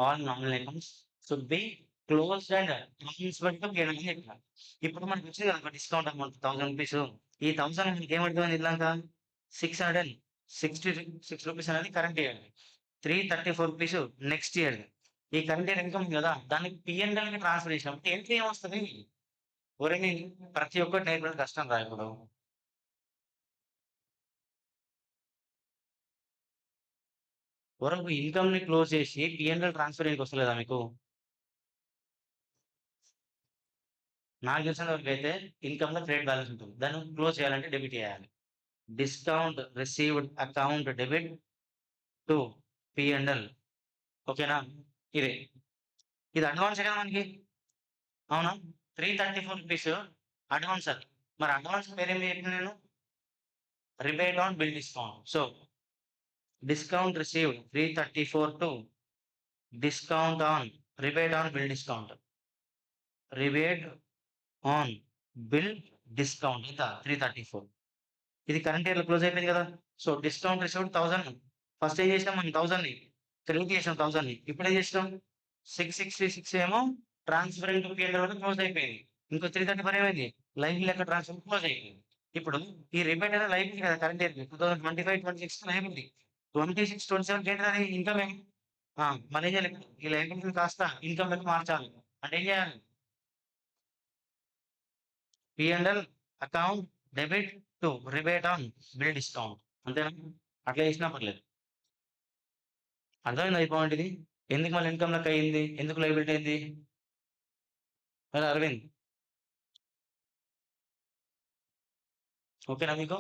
All nominal items should be closed and transferred అని చెప్పిన. ఇప్పుడు మనకి వచ్చింది కదా డిస్కౌంట్ అమౌంట్ 1000 రూపీస్. ఈ 1000 మనకి ఏమడుతుంది ఇలాక 666 రూపీస్ అనేది current year, 334 rupees next year. ఈ కరెంట్ ఇయర్ ఇన్కమ్ కదా, దానికి పిఎన్ఎల్ కి ట్రాన్స్ఫర్ చేసినప్పుడు ఎంట్రీ ఏమొస్తుంది? ఒరేయ్ ప్రతి ఒక్కటి నేర్పడం కష్టం రా ఇప్పుడు. వరకు ఇన్కమ్ ని క్లోజ్ చేసి పిఎన్ఎల్ ట్రాన్స్ఫర్ చేయడానికి వస్తలేదా మీకు? నాకు తెలిసిన వరకు అయితే ఇన్కమ్ లో క్రెడిట్ బ్యాలెన్స్ ఉంటుంది, దాన్ని క్లోజ్ చేయాలంటే డెబిట్ చేయాలి. Discount received account debit to PNL. ఓకేనా? ఇదే ఇది అడ్వాన్స్ కదా మనకి, అవునా? 334 రూపీస్ అడ్వాన్స్. మరి అడ్వాన్స్ పేరేం చెప్పిన నేను? Rebate on bill discount. So discount received 334 to discount on rebate on bill discount. Rebate on bill discount ఎంత? 334. ఇది కరెంట్ ఇయర్ లో క్లోజ్ అయిపోయింది కదా. So discount received 1000. ఫస్ట్ ఏం చేసినాం మనం? 1000 ని క్రెడిట్ చేసాం. 1000 ని ఇప్పుడు ఏం చేసినాం? 666 ఏమో ట్రాన్స్ఫరింగ్ టు పిఎల్ వరకు క్లోజ్ అయిపోయింది. ఇంకో 334 ఏమైంది? లైవ్ లెక్క ట్రాన్స్ఫర్ క్లోజ్ అయిపోయింది. ఇప్పుడు ఈ రిబేట్ అనేది లైవ్ కదా కరెంట్ ఇయర్ 2025-26 లైవ్. 26-27 ఏంటది? ఇన్కమ్ ఏమి? మళ్ళీ ఏం చేయాలి? ఈ లైబిలిటీ కాస్త ఇన్కమ్ లెక్క మార్చాలి. అంటే ఏం చేయాలి? PNL account debit to rebate on bill discount. అంతేనా? అట్లా చేసినా పర్లేదు. అర్థమైంది ఈ పాయింట్ ఇది. ఎందుకు మళ్ళీ ఇన్కమ్ లెక్క అయింది? ఎందుకు లైబిలిటీ అయింది? అరవింద్ ఓకేనా మీకు?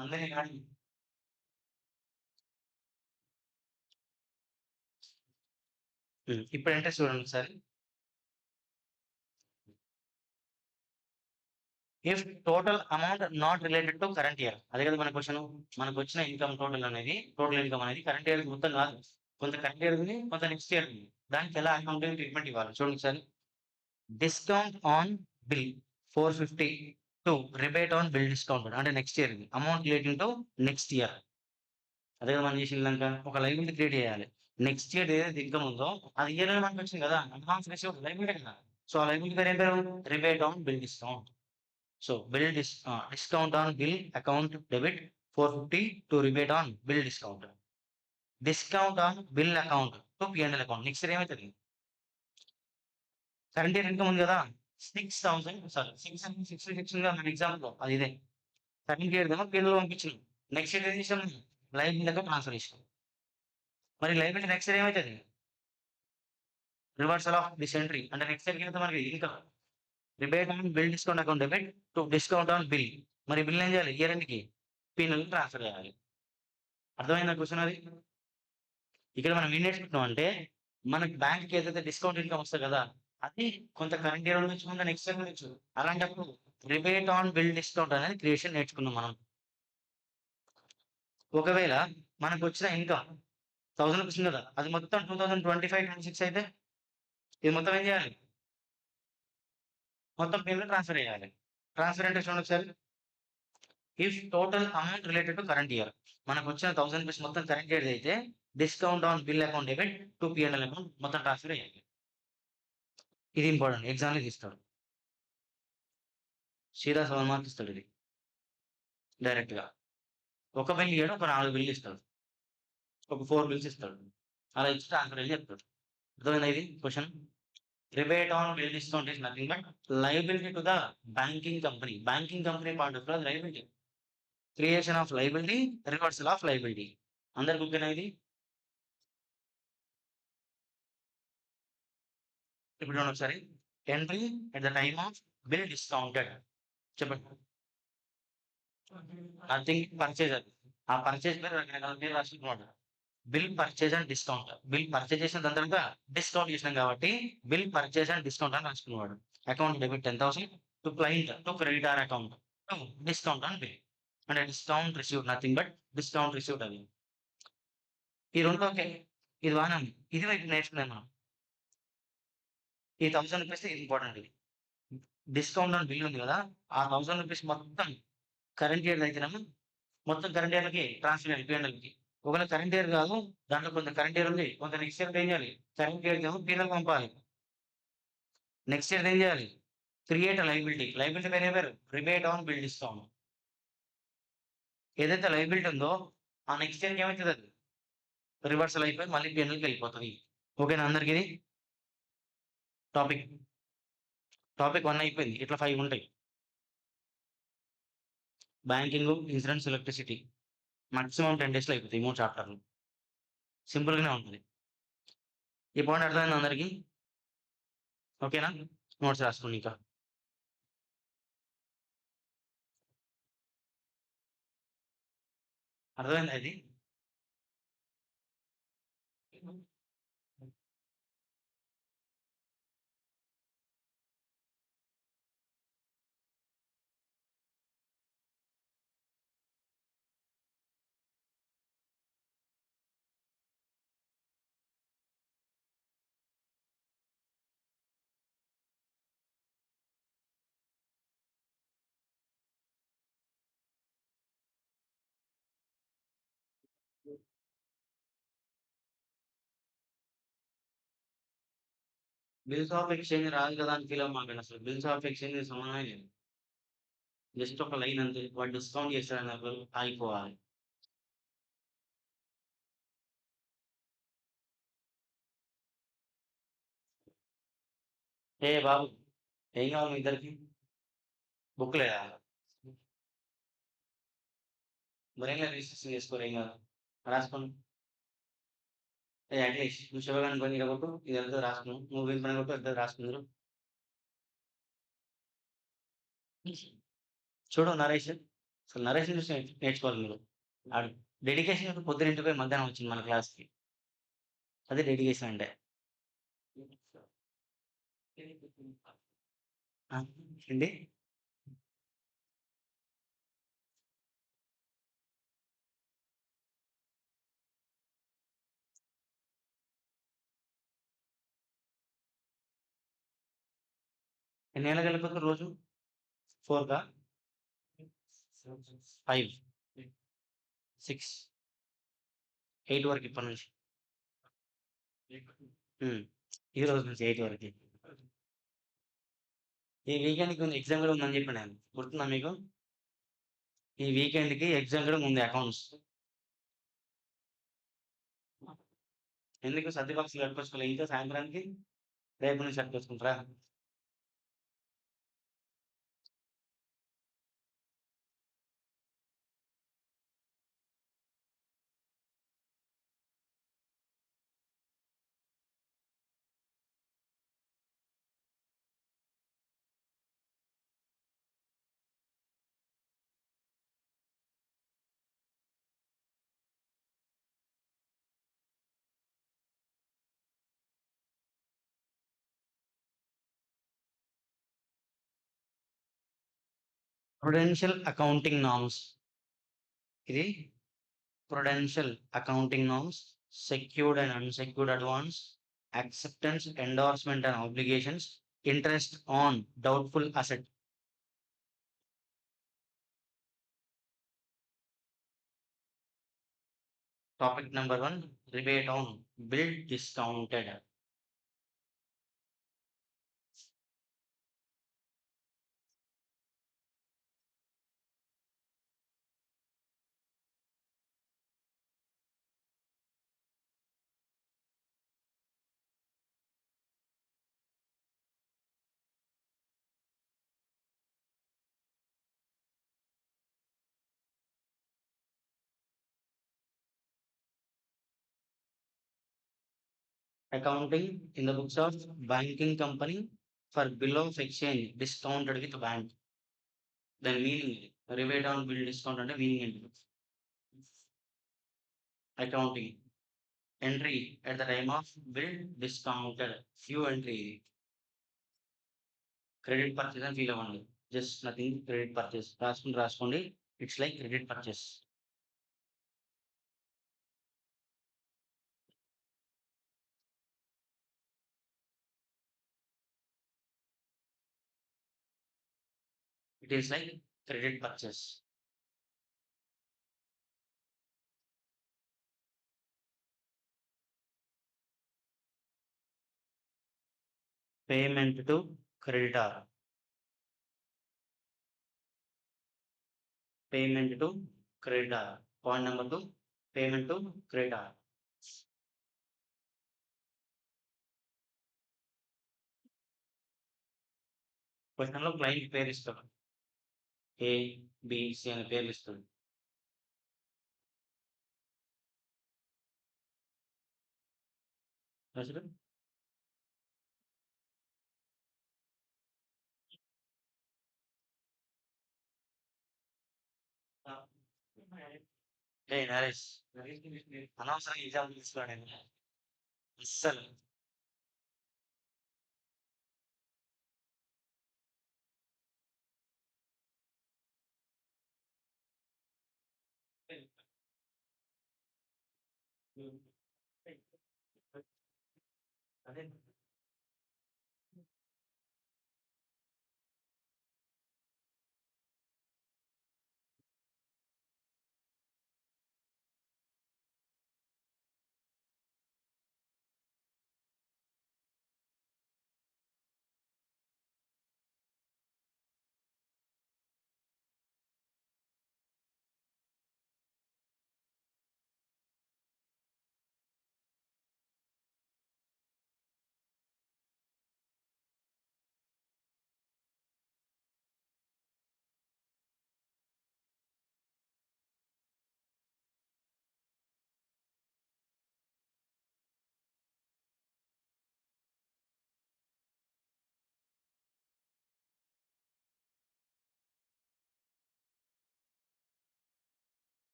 అందరినీ కానీ ఇప్పుడు అంటే చూడండి ఒకసారి. If total amount not related to current year, అదే కదా మన క్వశ్చన్. మనకు వచ్చిన ఇన్కమ్ టోటల్ ఇన్కమ్ అనేది కరెంట్ ఇయర్ మొత్తం కాదు, కొంత కరెంట్ ఇయర్ ఉంది, కొంత నెక్స్ట్ ఇయర్ ఉంది. దానికి ఎలా అకౌంటింగ్ ట్రీట్మెంట్ ఇవ్వాలి చూడండి ఒకసారి. Discount on bill 450 to rebate on bill discount, అంటే next year amount relating to next year. అదే మనం చేసిందాక ఒక లైబిలిటీ క్రియేట్ చేయాలి. నెక్స్ట్ ఇయర్ ఏదైతే ఇన్కమ్ ఉందో అది ఇయర్ మనకి వచ్చింది కదా, అడ్వాన్స్ రిసీవ్ లైబిలిటీ కదా. సో ఆ లైబిలిటీ పేరు ఏం పేరు? Rebate on bill discount. So discount on bill account debit 450 to rebate on bill discount. Discount on bill account to PNL account. Next year ఏమవుతుంది? కరెంట్ ఇయర్ ఇన్కమ్ ఉంది కదా 6000, sorry 666 మన example అది ఇదే. కరెంట్ ఇయర్ ఏమో PNL పంపించాం. Next year ఏం చేసాం? లైబిలిటీ ట్రాన్స్ఫర్ చేసాం. మరి లైబిలిటీ నెక్స్ట్ ఇయర్ ఏమవుతుంది? రివర్సల్ ఆఫ్ దిస్ ఎంట్రీ, అంటే నెక్స్ట్ ఇయర్ కింద మనకి income rebate on bill discount account debit to discount on bill. మరి బిల్ ఏం చేయాలి? ఇయర్ ఎండ్కి పిఎన్ఎల్ ట్రాన్స్ఫర్ చేయాలి. అర్థమైందా క్వశ్చన్ అది? ఇక్కడ మనం ఏం నేర్చుకుంటున్నాం అంటే మనకి బ్యాంక్కి ఏదైతే డిస్కౌంట్ ఇన్కమ్ వస్తుంది కదా, అది కొంత కరెంట్ ఇయర్ నుంచి కొంత నెక్స్ట్ ఇయర్ నుంచి. అలాంటప్పుడు రిబేట్ ఆన్ బిల్ డిస్కౌంట్ అనేది క్రియేషన్ నేర్చుకున్నాం మనం. ఒకవేళ మనకు వచ్చిన ఇన్కమ్ 1000 రూపీస్ కదా, అది మొత్తం 2025-26 అయితే ఇది మొత్తం ఏం చేయాలి? మొత్తం పిఎన్ఎల్ ట్రాన్స్ఫర్ చేయాలి. ట్రాన్స్ఫర్ అంటే చూడండి ఒకసారి. If total amount related to current year, మనకు వచ్చిన 1000 రూపీస్ మొత్తం కరెంట్ ఇయర్ అయితే discount on bill account debit to PNL account మొత్తం ట్రాన్స్ఫర్ చేయాలి. ఇది ఇంపార్టెంట్, ఎగ్జామ్ లో తీస్తాడు. సీదా 7 మార్క్స్ ఇస్తాడు ఇది డైరెక్ట్ గా. ఒక బిల్ ఇయ్యడు, ఒక 4 బిల్లు ఇస్తాడు, ఒక 4 బిల్స్ ఇస్తాడు. అలా ఇచ్చి ట్రాన్స్ఫర్ అని చెప్తాడు. అర్థమైందా ఇది question? rebate on bill discount is nothing but liability to the banking company. Banking company part of the liability. Creation of liability, reversal of liability. అందరికి ఓకేనా ఇది? ఇప్పుడు చూడండి ఒకసారి. Entry at the time of bill discounted. చెప్పండి. Nothing purchase అది. ఆ purchase పేరు రకరకాల పేరు రాసుకున్నాడు. Bill purchase and discount. Bill purchase చేసిన దాని తర్వాత డిస్కౌంట్ చేసినాం కాబట్టి బిల్ పర్చేజ్ అండ్ డిస్కౌంట్ అని రాసుకున్నాడు. Account debit 10,000 to client to creditor account discount అని బిల్. అంటే discount received nothing but discount received అది. ఈ రెండు ఓకే. ఇది బాగానే ఉంది. ఇది వైపు నేర్చుకున్నాం మనం. ఈ 1000 రూపీస్ ఇంపార్టెంట్ ఇది. డిస్కౌంట్ అని బిల్ ఉంది కదా, ఆ 1000 రూపీస్ మొత్తం కరెంట్ ఇయర్ అయితేనేమో మొత్తం కరెంట్ ఇయర్‌లకి ట్రాన్స్‌ఫర్ చేయాలి పీఎన్ఎల్‌కి. ఒకవేళ కరెంట్ ఇయర్ కాదు, దాంట్లో కొంత కరెంట్ ఇయర్ ఉంది, కొంత నెక్స్ట్ ఇయర్‌కి ఏం చేయాలి? కరెంట్ ఇయర్‌కేమో పీఎన్ఎల్ పంపాలి. నెక్స్ట్ ఇయర్ ఏం చేయాలి? Create liability. లయబిలిటీ పేరు ఏం పేరు? Rebate on bill discount. ఏదైతే లయబిలిటీ ఉందో ఆ నెక్స్ట్ ఇయర్‌కి ఏమైతది అది? రివర్సల్ అయిపోయి మళ్ళీ పీఎన్ఎల్‌కి వెళ్ళిపోతది. ఓకేనా అందరికి ఇది? టాపిక్. టాపిక్ 1 అయిపోయింది. ఇట్లా 5 ఉంటాయి. Banking, insurance, electricity. మాక్సిమం 10 డేస్‌లో అయిపోతాయి ఈ 3 చాప్టర్‌లు. సింపుల్‌గానే ఉంటది. ఈ పాయింట్ అర్థమైందా అందరికి? ఓకేనా? నోట్స్ రాసుకోండి ఇంకా. అర్థమైందా ఇది? బిల్స్ ఆఫ్ ఎక్స్చేంజ్ రాదు కదా అని ఫీల్ అవ్వమాకండి అసలు. బిల్స్ ఆఫ్ ఎక్స్చేంజ్ సంబంధమే లేదు. జస్ట్ ఒక లైన్ అంతే. వాడు డిస్కౌంట్ చేస్తాడన్నప్పుడు ఆగిపోవాలి. ఏ బాబు, ఏం కావాలి మీ ఇద్దరికి? బుక్ లేదా? మరేం లేదు, రిజిస్ట్రేషన్ చేసుకోరు, ఏం కాదు. రాసుకోండి. అట్లీస్ట్ నువ్వు శివగాని పని కొట్టు, ఇది వెళ్తే రాసుకున్నావు. నువ్వు వీని పని కొట్టు, వెళ్తే రాసుకుందరు. చూడు నరేష్, అసలు నరేష్ చూసి నేర్చుకోవాలి మీరు. ఆడు డెడికేషన్ పొద్దున ఇంటికి పోయి మధ్యాహ్నం వచ్చింది మన క్లాస్కి. అదే డెడికేషన్ అంటే. ఆ, ఏంటి? ఎన్ని ఏళ్ళకి వెళ్ళిపోతారు రోజు? 4కా? 5, 6, 8 వరకు ఇప్పటి నుంచి. ఈ రోజు నుంచి 8 వరకు. ఈ వీకెండ్కి ఉంది, ఎగ్జామ్ కూడా ఉందని చెప్పి నేను గుర్తుందా మీకు? ఈ వీకెండ్కి ఎగ్జామ్ కూడా ఉంది, అకౌంట్స్. ఎందుకు సర్ది బాక్సులు కట్టుకొచ్చుకోలే ఇంకా సాయంత్రానికి? రేపు నుంచి కట్టుకొచ్చుకుంటారా? Prudential accounting norms. ఇది prudential accounting norms, secured and unsecured advance, acceptance, endorsement and obligations, interest on doubtful asset. Topic number 1, rebate on bill discounted. accounting in the books of banking company for bill of exchange discounted with bank. Then meaning rebate on bill discount అంటే meaning ఏంటి? Accounting entry at the time of bill discounted few entry credit purchase అని feel అవ్వండి. Just nothing credit purchase రాసుకోండి. It's like credit purchase. It is like credit purchase. Payment to creditor. Payment to creditor. Point number 2, payment to creditor. Question లో client పేరు ఇస్తాడు. ఏ BC అనే పేర్లు ఇస్తాడు. అసలు ఏ నరేష్ అనవసరంగా ఎగ్జామ్ తీసుకోండి అస్సలు. అదే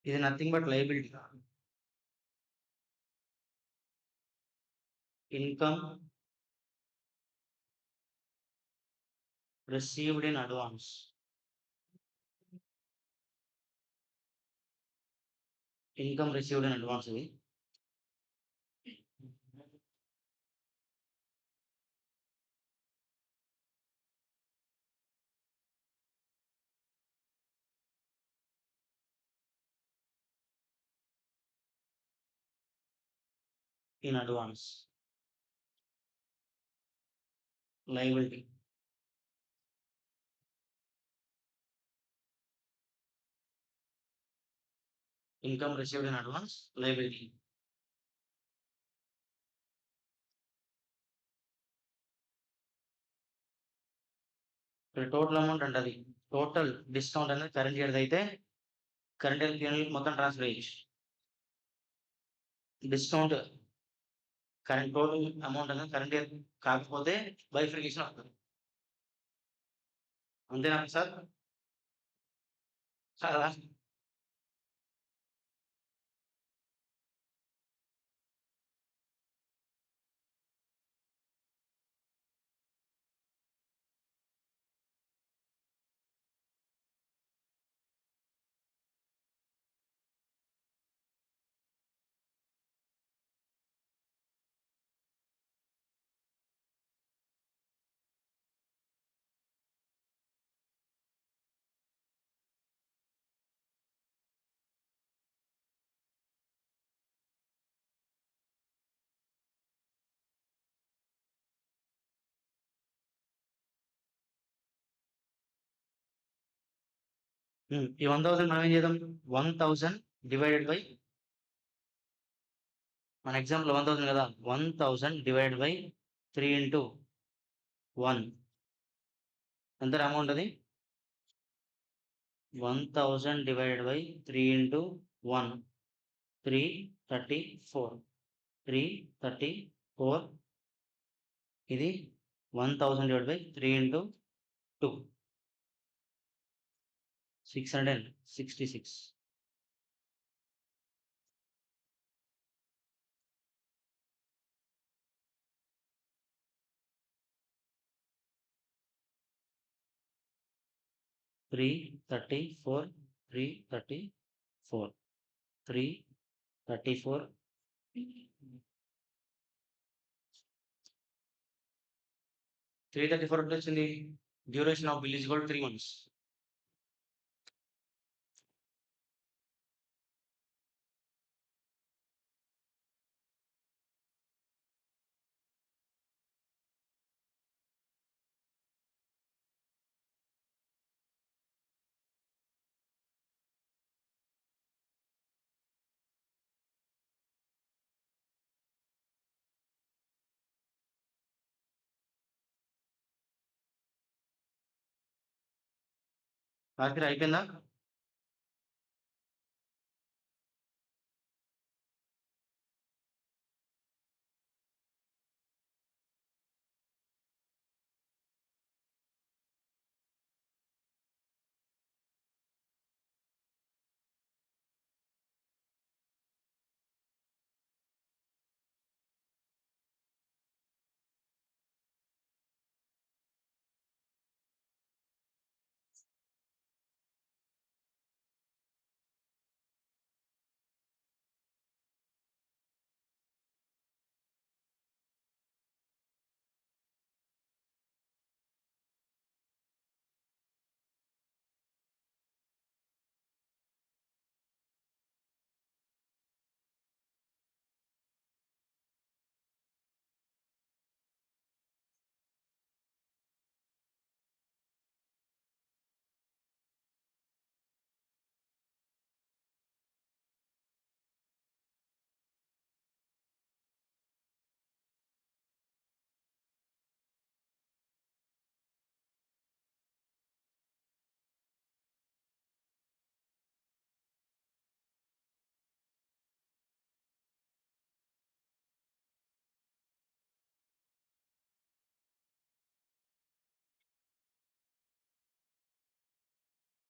ఇది nothing but liability. Income received in advance. Income received in advance ఇది. In advance liability. Income received in advance liability. Total amount అంటే అది టోటల్ డిస్కౌంట్ అనేది కరెంట్ ఇయర్ అయితే కరెంట్ ఇయర్ మొత్తం ట్రాన్స్ఫర్ చేయొచ్చు. డిస్కౌంట్ కరెంట్ టోటల్ అమౌంట్ అనేది current year కాకపోతే bifurcation అవుతుంది. అంతేనా సార్? చాలా ఈ 1000 మనం ఏం చేద్దాం? 1000 డివైడెడ్ బై మన ఎగ్జాంపుల్ 1000 కదా, 1000 డివైడెడ్ బై 3 ఇంటూ 1 ఎంత అమౌంట్ అది? 1000 divided by 3 into 1, 334. 334 ఇది 1000 divided by 3 into 2, 666. Three 34, 334, 334. 334 అంటే వచ్చింది. Duration of bill is equal 3 months. రాత్రి అయిపోయిందా?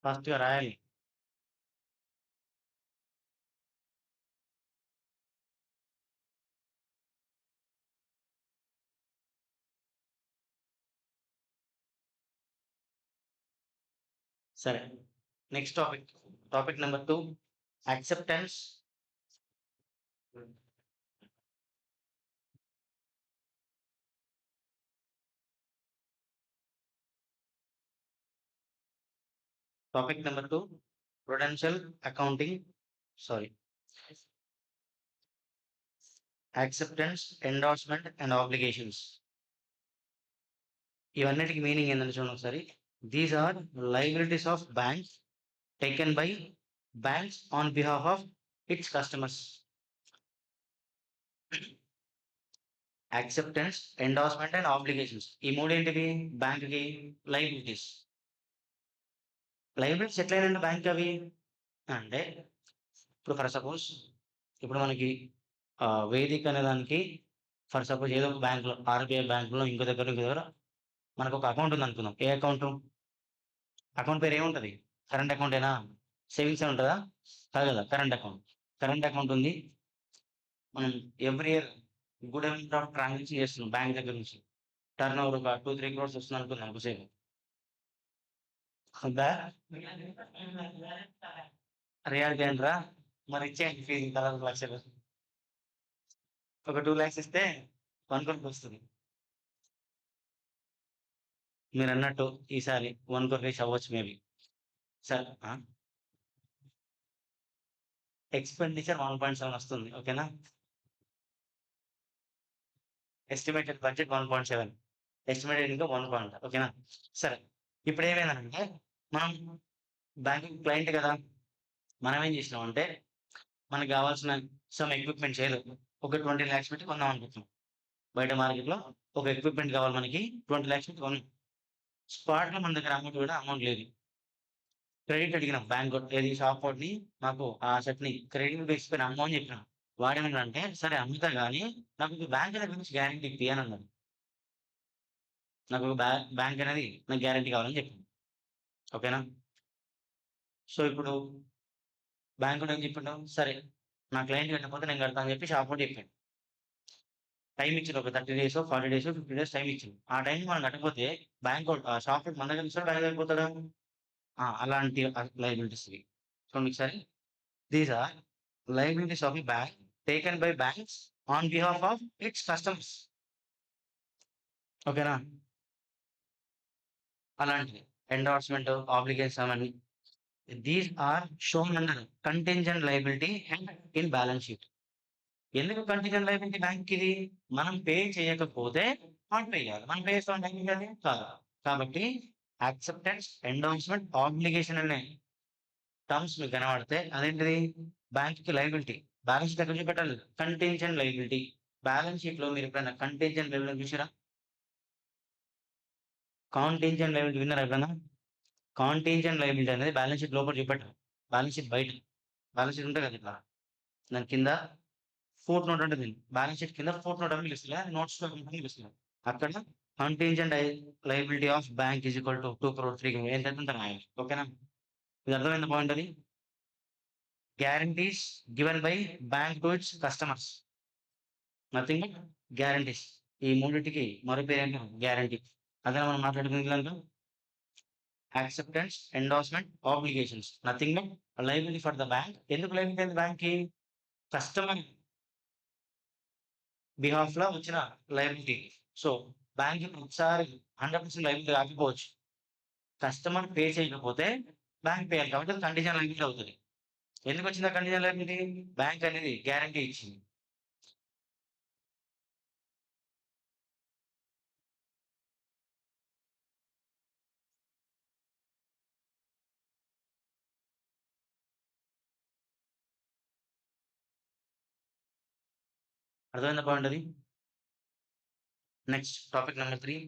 ఫాస్ట్‌గా రాయాలి. సరే, next topic number 2, acceptance. Topic number 2, prudential accounting, acceptance, endorsement and obligations. ఇవన్నిటికి మీనింగ్ ఏంటంటే చూడండి ఒకసారి. These are liabilities of banks taken by banks on behalf of its customers. Acceptance, endorsement and obligations, ఈ మూడేంటివి బ్యాంక్కి లయబిలిటీస్. లయబిలిటీస్ ఎట్లయినా bank అవి అంటే, ఇప్పుడు ఫర్ సపోజ్ ఇప్పుడు మనకి వేదిక అనే దానికి ఫర్ సపోజ్ ఏదో ఒక బ్యాంకులో, ఆర్బీఐ బ్యాంకులో ఇంకో దగ్గర మనకు ఒక అకౌంట్ ఉంది అనుకుందాం. ఏ అకౌంట్ పేరు ఏముంటుంది? కరెంట్ అకౌంటేనా? సేవింగ్స్ ఏ ఉంటుందా? కాదు కదా, కరెంట్ అకౌంట్ ఉంది. మనం every year good amount of transaction చేస్తున్నాం బ్యాంక్ దగ్గర నుంచి. టర్న్ ఓవర్ ఒక 2-3 crores వస్తుంది అనుకుందాం ఒకసేపు. రియాలిటీ ఏంట్రా? మరి ఇచ్చేయండి ఫీజు 40 లక్షలు. ఒక 2 lakhs ఇస్తే 1 crore వస్తుంది. మీరు అన్నట్టు ఈసారి 1 crore రీచ్ అవ్వచ్చు మేబీ. సార్ ఎక్స్పెండిచర్ 1.7 వస్తుంది. ఓకేనా? ఎస్టిమేటెడ్ బడ్జెట్ 1.7, ఎస్టిమేటెడ్ ఇంకా 1. ఓకేనా? సరే, ఇప్పుడు ఏమైందంటే మనం బ్యాంకింగ్ క్లయింట్ కదా, మనం ఏం చేసినామంటే మనకు కావాల్సిన సమ్ ఎక్విప్మెంట్ చేయలేదు, ఒక 20 lakhs పెట్టి కొందాం అనుకుంటున్నాం. బయట మార్కెట్లో ఒక ఎక్విప్మెంట్ కావాలి మనకి, 20 lakhs పెట్టి కొన్నాం. స్పాట్లో మన దగ్గర అమౌంట్ లేదు. క్రెడిట్ అడిగినాం బ్యాంక్ ఏది షాప్ వాడిని, నాకు ఆ షర్ట్ని క్రెడిట్ బేస్ పైన అమ్ము అని చెప్పినాం. వాడేమన్నాడంటే సరే అమ్ముతా కానీ నాకు బ్యాంక్ దగ్గర నుంచి గ్యారంటీ ఇప్పి అని అన్నాడు. నాకు బ్యాంక్ అనేది నాకు గ్యారంటీ కావాలని చెప్పింది. ఓకేనా? సో ఇప్పుడు బ్యాంక్ ఏం చెప్పిండు, సరే నా క్లయింట్ కట్టకపోతే నేను కడతా అని చెప్పి షాప్ వాడు చెప్పాడు. టైం ఇచ్చిండు, ఒక 30 డేస్ 40 డేస్ 50 డేస్ టైం ఇచ్చిండు. ఆ టైం మనం కట్టకపోతే బ్యాంక్ షాప్ వాడు మన దగ్గర ఇస్తాడు, బ్యాంక్ దగ్గర పోతాడా? అలాంటి లైబిలిటీస్ ఇవి. చూడండి ఒకసారి. These are liabilities of a bank taken by banks on behalf of its customers. ఓకేనా? అలాంటివి ఎండార్స్మెంట్ ఆబ్లిగేషన్ అవన్నీ. These are shown under contingent liability and in balance sheet. ఎందుకు కంటింజెంట్ లైబిలిటీ బ్యాంక్ ఇది? మనం పే చేయకపోతే నాట్ పే చేయాలి, మనం pay చేస్తాం బ్యాంక్ అది కాదు. కాబట్టి యాక్సెప్టెన్స్ ఎండార్స్మెంట్ ఆబ్లిగేషన్ అనే టర్మ్స్ మీకు కనబడితే అదేంటిది? బ్యాంక్ కి లైబిలిటీ. బ్యాలెన్స్ షీట్ ఎక్కడ చూపెట్టాలి? Contingent liability. బ్యాలెన్స్ షీట్ లో మీరు ఎప్పుడైనా కంటింజెంట్ లైబిలిటీ చూసారా? కాంటింజెంట్ లైబిలిటీ విన్నారా ఎప్పుడైనా? కాంటింజెంట్ లైబిలిటీ అనేది బ్యాలెన్స్ షీట్ లోపల చూపెట్టాలి, బ్యాలెన్స్ షీట్ బయట. బ్యాలెన్స్ షీట్ ఉంటుంది కదా ఇట్లా, దాని కింద ఫోర్త్ నోట్ ఉంటుంది. బ్యాలెన్స్ షీట్ కింద ఫోర్త్ నోట్ అని పిలుస్తుంది, నోట్స్ పిలుస్తుంది. అక్కడ contingent liability of bank is equal to 2 crore 3 crore ఎంత ఉంటుంది రాయాలి. ఓకేనా? ఇది అర్థమైంది పాయింట్ అది. Guarantees given by bank to it's customers, nothing but guarantees. ఈ మూడింటికి మరో పేరు ఏంటో గ్యారంటీ. అదే మనం మాట్లాడుకునే acceptance endorsement obligations, nothing but liability for the bank. ఎందుకు లైబిలిటీ అయింది బ్యాంక్ కి? కస్టమర్ బిహాఫ్ లో వచ్చిన లైబిలిటీ. సో బ్యాంక్ ఒకసారి 100% లైబిలిటీ రాకపోవచ్చు, కస్టమర్ పే చేయకపోతే బ్యాంక్ పే కాబట్టి అది కండిషన్ లైబిలిటీ అవుతుంది. ఎందుకు వచ్చింది కండిషన్ లైబిలిటీ? బ్యాంక్ అనేది గ్యారంటీ ఇచ్చింది. అర్థమైంది పాయింట్ అది. Next topic number 3,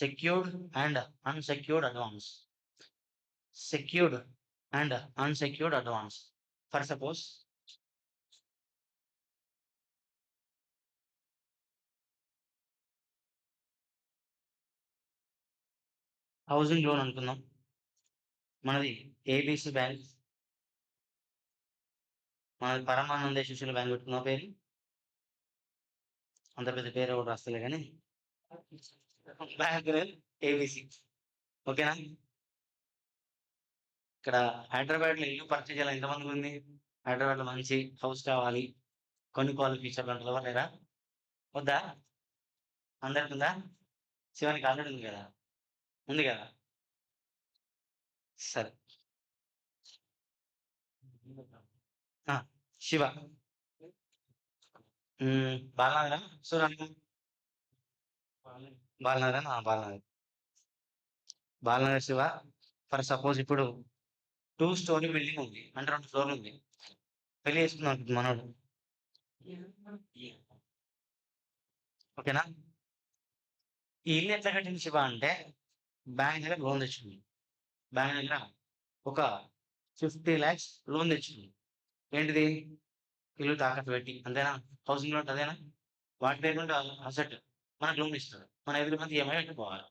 secured and unsecured advance. Secured and unsecured advance. For suppose housing loan అనుకుందాం. మనది ఏబిసి బ్యాంక్, మనది పరమానంద శిశుల బ్యాంక్ పెట్టుకున్న పేరు. అంత పెద్ద పేరు ఒకటి రాస్తలే కానీ బ్యాంక్ ఏబిసి. ఓకేనా? ఇక్కడ హైదరాబాద్ లో ఇల్లు పర్చేజ్ చేయాలి, ఎంతమంది ఉంది? హైదరాబాద్ లో మంచి హౌస్ కావాలి, కొనుక్కోవాలి, ఫీచర్లు అంటారు లేరా? వద్దా? అందరికి ఉందా? శివానికి ఆల్రెడీ ఉంది కదా, ఉంది కదా. సరే శివ బాలనగరా సూరాంగ? బాలనగరా? బాలనగర్ శివ. ఫర్ సపోజ్ ఇప్పుడు 2 story బిల్డింగ్ ఉంది, అంటే 2 ఫ్లోర్లు ఉంది, పెళ్లి చేసుకుందాం అనుకుంటుంది మనోడు. ఓకేనా? ఈ ఇల్లు ఎట్లా కట్టింది శివ అంటే బ్యాంక్ దగ్గర లోన్ తెచ్చుకుంది. బ్యాంక్ దగ్గర ఒక 50 lakhs లోన్ తెచ్చుకుంది. ఏంటిది? ఇల్లు తాకట్టు పెట్టి, అంతేనా? హౌసింగ్ లోన్ అదేనా? వాటి పేరు అసెట్ మనకు లోన్ ఇస్తాడు, మన ఎదురు మంది ఈఎంఐ కట్టుకోవాలి.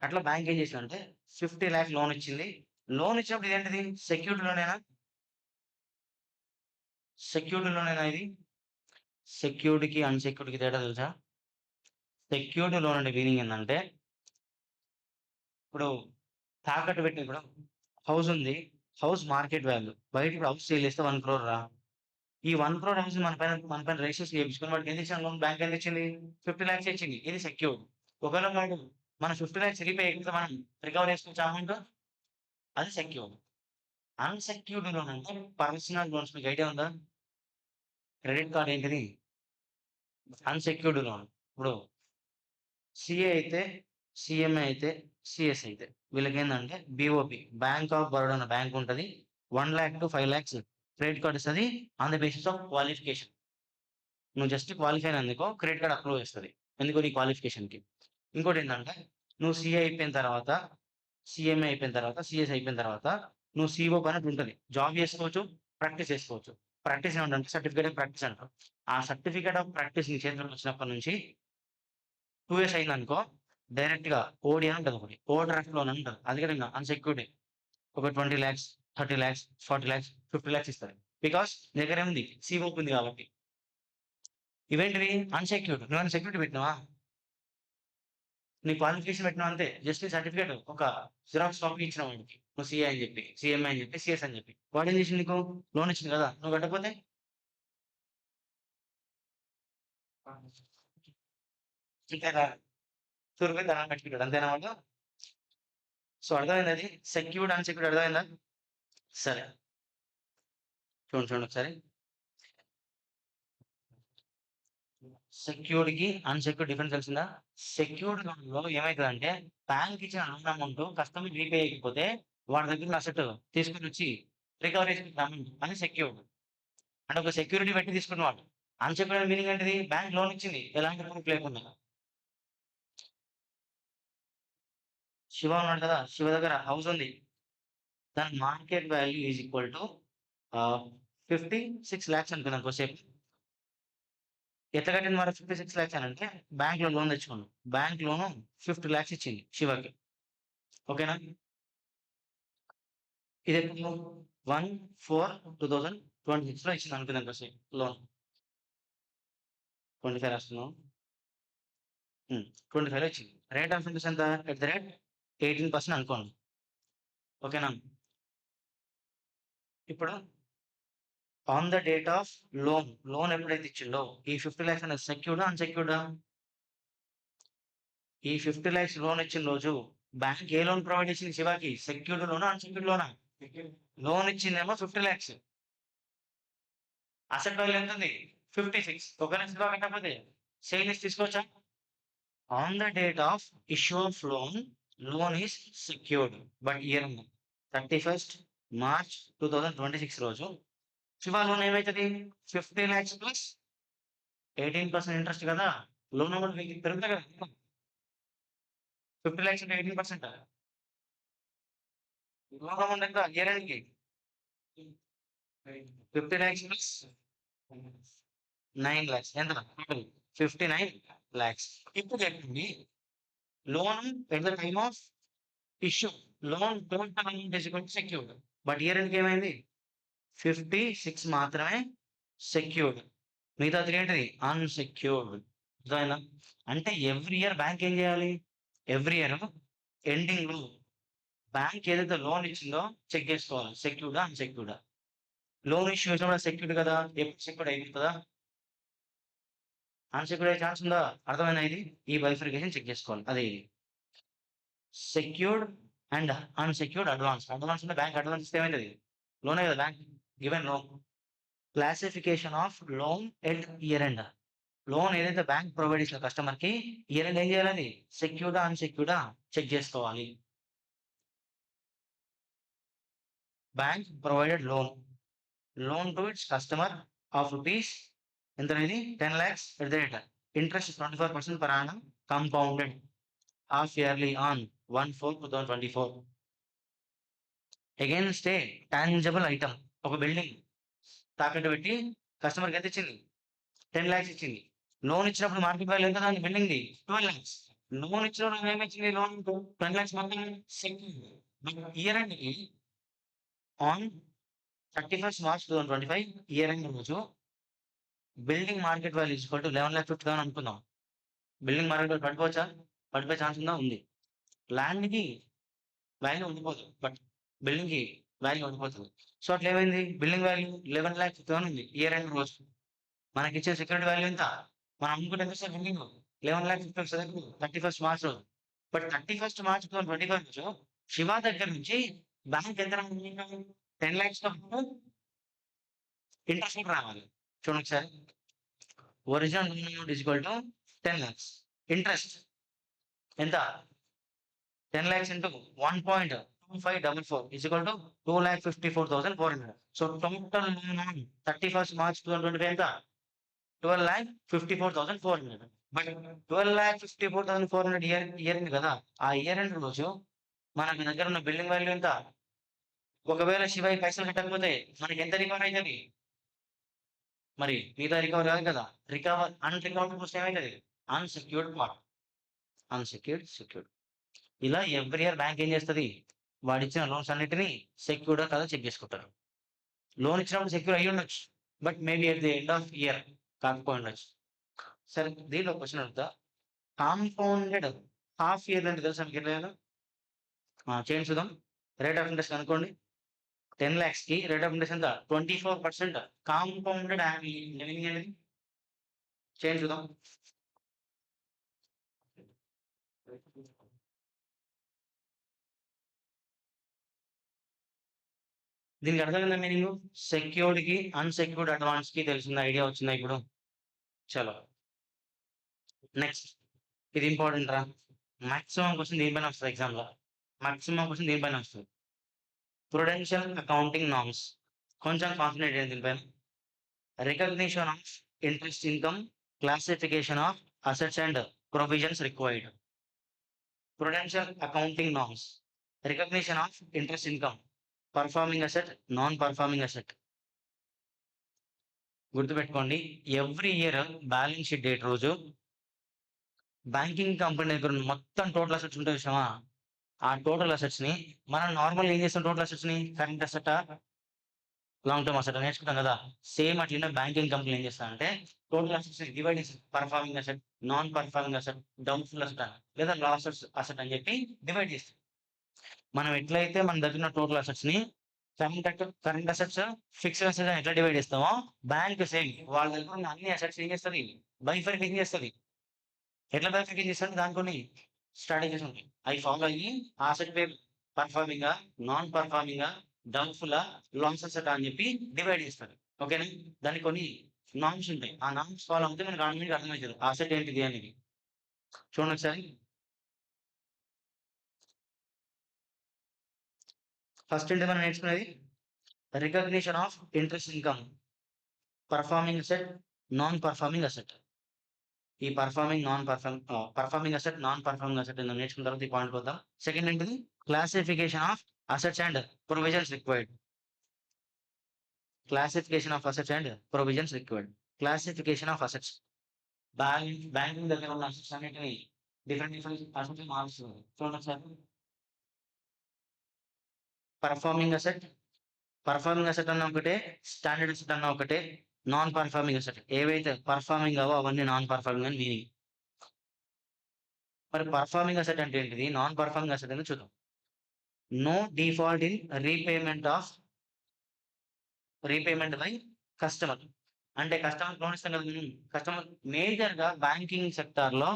అట్లా బ్యాంక్ ఏం చేసిందంటే 50 lakhs లోన్ ఇచ్చింది. లోన్ ఇచ్చినప్పుడు ఇదేంటిది? సెక్యూర్డ్ లోనేనా? సెక్యూర్డ్ లోనేనా ఇది? సెక్యూర్డ్కి అన్సెక్యూర్డ్కి తేడా తెలుసా? సెక్యూర్డ్ లోన్ అంటే మీనింగ్ ఏంటంటే, ఇప్పుడు తాకట్టు పెట్టిన ఇప్పుడు హౌస్ ఉంది, హౌస్ మార్కెట్ వాల్యూ బయట ఇప్పుడు హౌస్ సేల్ చేస్తే 1 crore రా. ఈ 1 crore హౌస్ మన పైన రిజిస్ట్రేషన్ చేయించుకుని వాడికి ఎంత ఇచ్చిన లోన్, బ్యాంక్ ఎంత ఇచ్చింది? 50 lakhs ఇచ్చింది. ఇది సెక్యూర్డ్. ఒకవేళ వాడు మన 50 lakhs రీపే మనం రికవర్ చేసుకోవచ్చు అమౌంట్, అది సెక్యూర్డ్. అన్సెక్యూర్డ్ లోన్ అంటే పర్సనల్ లోన్స్. మీకు ఐడియా ఉందా? క్రెడిట్ కార్డ్ ఏంటిది? Unsecured loan. ఇప్పుడు సిఏ అయితే, సిఎంఏ అయితే, సిఎస్ అయితే వీళ్ళకి ఏంటంటే బిఓపి, బ్యాంక్ ఆఫ్ బరోడా అనే బ్యాంక్ ఉంటుంది. 1 lakh to 5 lakhs credit card ఇస్తుంది on the basis of qualification. నువ్వు జస్ట్ క్వాలిఫై అయినందుకో క్రెడిట్ కార్డ్ అప్రూవ్ చేస్తుంది, ఎందుకో నీ క్వాలిఫికేషన్కి. ఇంకోటి ఏంటంటే నువ్వు సిఏ అయిపోయిన తర్వాత సిఎంఏ అయిపోయిన తర్వాత, సిఎస్ అయిపోయిన తర్వాత నువ్వు సిఓ పని ఉంటుంది. జాబ్ చేసుకోవచ్చు, ప్రాక్టీస్ చేసుకోవచ్చు. ప్రాక్టీస్ ఏమంటే సర్టిఫికేట్ ఆఫ్ ప్రాక్టీస్ అంటారు. ఆ సర్టిఫికేట్ ఆఫ్ ప్రాక్టీస్ నీ చేతిలోకి వచ్చినప్పటి నుంచి 2 ఇయర్స్ అయిందనుకో, డైరెక్ట్‌గా ఓడి అని ఉంటది ఒకటి. ఓవర్ డ్రాఫ్ట్ లోన్ అని ఉంటది. అది కూడా ఇంగ అన్‌సెక్యూర్డే. ఒక 20,00,000, 30,00,000, 40,00,000, 50,00,000 ఇస్తది. బికాస్ నీ దగ్గర ఏముంది? సీఓప్ ఉంది కాబట్టి. ఇవేంటివి? అన్‌సెక్యూర్డ్. నువ్వేమైనా సెక్యూరిటీ పెట్టినావా? నీ క్వాలిఫికేషన్ పెట్టినావు అంతే. జస్ట్ నీ సర్టిఫికేట్ ఒక జిరాక్స్ కాపీ ఇచ్చినావు వాడికి. నువ్వు సీఏ అని చెప్పి, సీఎంఏ అని చెప్పి, సీఎస్ అని చెప్పి. వాడేం చేసిండు నీకు? లోన్ ఇచ్చిండు కదా! నువ్వు కట్టకపోతే? ఇంతేనా? తూర్పు దండం పెట్టుకుంటాడు. అంతేనా వాడు? సో, అర్థమైందా అది? సెక్యూర్డ్, అన్‌సెక్యూర్డ్ అర్థమైందా? సరే. చూడండి ఒకసారి. సెక్యూర్డ్‌కి, అన్‌సెక్యూర్డ్ డిఫరెన్స్ తెలిసిందా? సెక్యూర్డ్ లోన్‌లో ఏమైతదంటే, బ్యాంక్ ఇచ్చిన లోన్ అమౌంట్ కస్టమర్ రీపే చేయకపోతే, వాడి దగ్గర ఉన్న అసెట్ తీసుకొనొచ్చి రికవరీ చేసుకుంటాం అమౌంట్ అని సెక్యూర్డ్. అంటే ఒక సెక్యూరిటీ పెట్టి తీసుకున్నవాడు. అన్‌సెక్యూర్డ్ మీనింగ్ ఏంటిది? బ్యాంక్ లోన్ ఇచ్చింది. ఎలాంటి ప్రూఫ్ లేకుండా. శివ ఉన్నాడు కదా! శివ దగ్గర హౌస్ ఉంది. దాని market value is equal to 56,00,000 అనుకుందాం కొద్దిసేపు. ఎట్లా కట్టింది మరి 56,00,000 అనంటే, బ్యాంక్‌లో లోన్ తెచ్చుకున్నాం. బ్యాంక్ లోను 50,00,000 ఇచ్చింది శివకి. ఓకేనా? ఇదెప్పుడు 1/4/2026లో ఇచ్చింది అనుకుందాం కొద్దిసేపు లోన్. 25 రాస్తున్నాం. 25లో ఇచ్చింది. రేట్ ఆఫ్ ఇంట్రెస్ట్ ఎంత? ఎట్ ద రేట్ 18% అనుకోండి. ఓకేనా? ఇప్పుడు on the date of loan ఎప్పుడైతే ఇచ్చిండో, ఈ 50,00,000 అనేది సెక్యూర్డా? అన్‌సెక్యూర్డా? ఈ 50,00,000 లోన్ ఇచ్చిన రోజు బ్యాంక్ ఏ లోన్ ప్రొవైడ్ చేసింది శివకి? సెక్యూర్డ్ లోనా? అన్‌సెక్యూర్డ్ లోనా? లోన్ ఇచ్చిందేమో 50,00,000. అసెట్ వాల్యూ ఎంతుంది? 56. ఒకవేళ శివ కట్టకపోతే సేల్ చేసి తీసుకోవచ్చా? On the date of issue of loan is secured. But year 31st March 2026 రోజు శివ లోన్ ఏమైతది? 50,00,000 ప్లస్ 18% ఇంట్రెస్ట్ కదా! లోన్ అమౌంట్ పెరుగుతాయి కదా! 50,00,000 అంటే 18%. లోన్ అమౌంట్ ఎంత ఇయర్ ఎండ్‌కి? 50,00,000 ప్లస్ 9,00,000 ఎంత టోటల్? 59,00,000. ఇప్పుడు చెప్పండి, loan at the time of issue, loan total amount is equal to secured. But year ఎండ్‌కి ఏమైంది? 56 మాత్రమే సెక్యూర్డ్. మిగతా 3 ఏంటిది? అన్‌సెక్యూర్డ్. అర్థమైందా? అంటే ఎవ్రీ ఇయర్ బ్యాంక్ ఏం చేయాలి? ఎవ్రీ ఇయర్ ఎండింగ్‌లో బ్యాంక్ ఏదైతే లోన్ ఇచ్చిందో చెక్ చేసుకోవాలి. సెక్యూర్డా? అన్‌సెక్యూర్డా? లోన్ ఇష్యూ చేసినప్పుడు సెక్యూర్డ్ కదా! ఎప్పుడు సెక్యూర్డ్ అయిపోతదా? అన్‌సెక్యూర్డ్ అయ్యే ఛాన్స్ ఉందా? అర్థమైందా ఇది? ఈ బైఫర్కేషన్ చెక్ చేసుకోవాలి. అదే ఇది. Secured and unsecured advance. Advance అంటే బ్యాంక్ అడ్వాన్స్ ఇస్తే ఏమైతది? లోనే కదా bank given loan. Classification of loan at year end. Loan ఏదైతే బ్యాంక్ ప్రొవైడ్ చేసిన కస్టమర్‌కి ఇయర్ ఎండ్ ఏం చేయాలి? సెక్యూర్డా? అన్‌సెక్యూర్డా? చెక్ చేసుకోవాలి. Bank provided loan to its customer of rupees ఎంతనేది 10,00,000 at the rate interest 24% per annum compounded half yearly on 1/4/2024 against a tangible item. ఒక building తాకట్టు పెట్టి కస్టమర్‌కి ఎంత ఇచ్చింది? 10,00,000 ఇచ్చింది. లోన్ ఇచ్చినప్పుడు మార్కెట్ వాల్యూ ఎంత దాని బిల్డింగ్‌ది? 12,00,000. లోన్ ఇచ్చినప్పుడు ఏమిచ్చింది లోన్ 10,00,000 మాత్రమే సెక్యూర్డ్. బట్ ఇయర్ ఎండ్‌కి on 31st March 2025 year end రోజు building market value is equal to 11,50,000 అనుకుందాం. బిల్డింగ్ మార్కెట్ వాల్యూ పడిపోవచ్చా? పడిపోయే ఛాన్స్ ఉందా? ఉంది. ల్యాండ్‌కి వాల్యూ ఉండిపోదు. బట్ బిల్డింగ్‌కి వాల్యూ ఉండిపోతది. సో, అట్లా ఏమైంది? బిల్డింగ్ వాల్యూ 11,50,000 ఉంది ఇయర్ ఎండ్ రోజు. మనకిచ్చే సెక్యూరిటీ వాల్యూ ఎంత? మనం అమ్ముకుంటే ఎంత వస్తది బిల్డింగు? 11,50,000 వస్తదా ఇప్పుడు 31st March రోజు. బట్ 31st March 2025 రోజు శివ దగ్గర నుంచి బ్యాంక్ ఎంత రావాలి? 10,00,000తో పాటు ఇంట్రెస్ట్ కూడా రావాలి. చూడండి ఒకసారి. Original loan amount is equal to 10,00,000. Interest ఎంత? 10,00,000 into 1.2544 is equal to 2,54,400. So, total loan on 31st March 2025 ఎంత? 12,54,400. బట్ 12,54,400 ఇయర్ ఎండ్ కదా! ఆ ఇయర్ ఎండ్ రోజు మన దగ్గర ఉన్న బిల్డింగ్ వాల్యూ ఎంత? ఒకవేళ శివయ్య పైసలు కట్టకపోతే మనకి ఎంత రికవర్ అవుతుంది? మరి మిగతా రికవర్ కాదు కదా. అన్రికవర్డ్ పోస్ట్ ఏమవుతుంది? Unsecured part. సెక్యూర్డ్. ఇలా ఎవ్రీ ఇయర్ బ్యాంక్ ఏం చేస్తుంది? వాడిచ్చిన లోన్స్ అన్నిటిని సెక్యూర్డా కదా చెక్ చేసుకుంటారు. లోన్ ఇచ్చినప్పుడు సెక్యూర్ అయ్యి ఉండొచ్చు, but maybe at the end of year కాకపోయి ఉండొచ్చు. సరే, దీనిలో క్వశ్చన్ అడుగుతా. కాంపౌండెడ్ హాఫ్ ఇయర్ అంటే తెలుసా మీకు ఎట్లా? చేయండి చూద్దాం. రేట్ ఆఫ్ ఇంట్రెస్ట్ అనుకోండి. 10 lakhs కి రేట్ ఆఫ్ ఇంట్రెస్ట్ ఎంత? 24%. కాంపౌండెడ్ లివింగ్ అనేది చేయండి చూద్దాం. దీనికి అర్థమైందా మీనింగ్? సెక్యూర్డ్ కి అన్సెక్యూర్డ్ అడ్వాన్స్ కి తెలిసిన ఐడియా వచ్చిందా ఇప్పుడు? చలో నెక్స్ట్, ఇది ఇంపార్టెంట్ రా. మాక్సిమం క్వశ్చన్ దీనిపైన వస్తుంది ఎగ్జామ్ లో. మాక్సిమం క్వశ్చన్ దీనిపైన వస్తుంది. Prudential accounting norms. కొంచెం కాన్సన్ట్రేట్ చేయండి దీనిపైన. Recognition of interest income, classification of assets and provisions required. Prudential accounting norms, recognition of interest income, performing asset, non performing asset. గుర్తుపెట్టుకోండి, every year balance sheet date రోజు banking company దగ్గర ఉన్న మొత్తం total assets ఉంటాయి విషయమా, ఆ total assets ని మనం నార్మల్ ఏం చేస్తాం? టోటల్ అసెట్స్ ని current asset, long term asset నేర్చుకుంటాం కదా. సేమ్ అట్లనే బ్యాంకింగ్ కంపెనీ ఏం చేస్తారంటే టోటల్ అసెట్స్ డివైడ్ చేసి performing asset, non performing asset, doubtful asset లేదా లాసెస్ అసెట్ అని చెప్పి డివైడ్ చేస్తాం. మనం ఎట్లయితే మన దగ్గర టోటల్ అసెట్స్ ని కరెంట్ అసెట్స్, ఫిక్స్డ్ అసెట్స్ ఎట్లా డివైడ్ చేస్తామో, బ్యాంక్ సేమ్ వాళ్ళ దగ్గర ఉన్న అన్ని అసెట్స్ ఏం చేస్తుంది? బైఫర్కేషన్ చేస్తుంది. ఎట్లా బైఫర్కేషన్ చేస్తుంది? దాని కొన్ని స్ట్రాటజీస్ ఉంటాయి, అవి ఫాలో అయ్యి ఆ అసెట్ పేరు performing, non performing, doubtful, longs asset అని చెప్పి డివైడ్ చేస్తారు. ఓకేనా? దానికి కొన్ని నామ్స్ ఉంటాయి, ఆ నామ్స్ ఫాలో అవుతే మనకి ఆటోమేటిక్ అర్థమవుతుంది ఆ అసెట్ ఏంటిది అనేది. చూడండి ఒకసారి. ఫస్ట్ ఏంటి మనం నేర్చుకునేది? Recognition of interest income, performing asset, non performing asset. ఈ performing asset, non performing asset నేర్చుకున్న తర్వాత ఈ పాయింట్ పోతాం. సెకండ్ ఏంటిది? Classification of assets and provisions required. Classification of assets and provisions required. Classification of assets, banking దగ్గర ఉన్న assets అన్నిటిని different assets మారుస్తుంది. చూడండి సార్. పర్ఫార్మింగ్ అసెట్ అన్న ఒకటే, స్టాండర్డ్ అసెట్ అన్న ఒకటే, నాన్ పర్ఫార్మింగ్ అసెట్ ఏవైతే పర్ఫార్మింగ్ అవో అవన్నీ నాన్ పర్ఫార్మింగ్ అని మీనింగ్. మరి పర్ఫార్మింగ్ అసెట్ అంటే ఏంటిది, నాన్ పర్ఫార్మింగ్ అసెట్ అని చూద్దాం. No default in repayment by customer. అంటే కస్టమర్ లోన్ ఇస్తాం కదా మనం. కస్టమర్ మేజర్ గా బ్యాంకింగ్ సెక్టార్ లో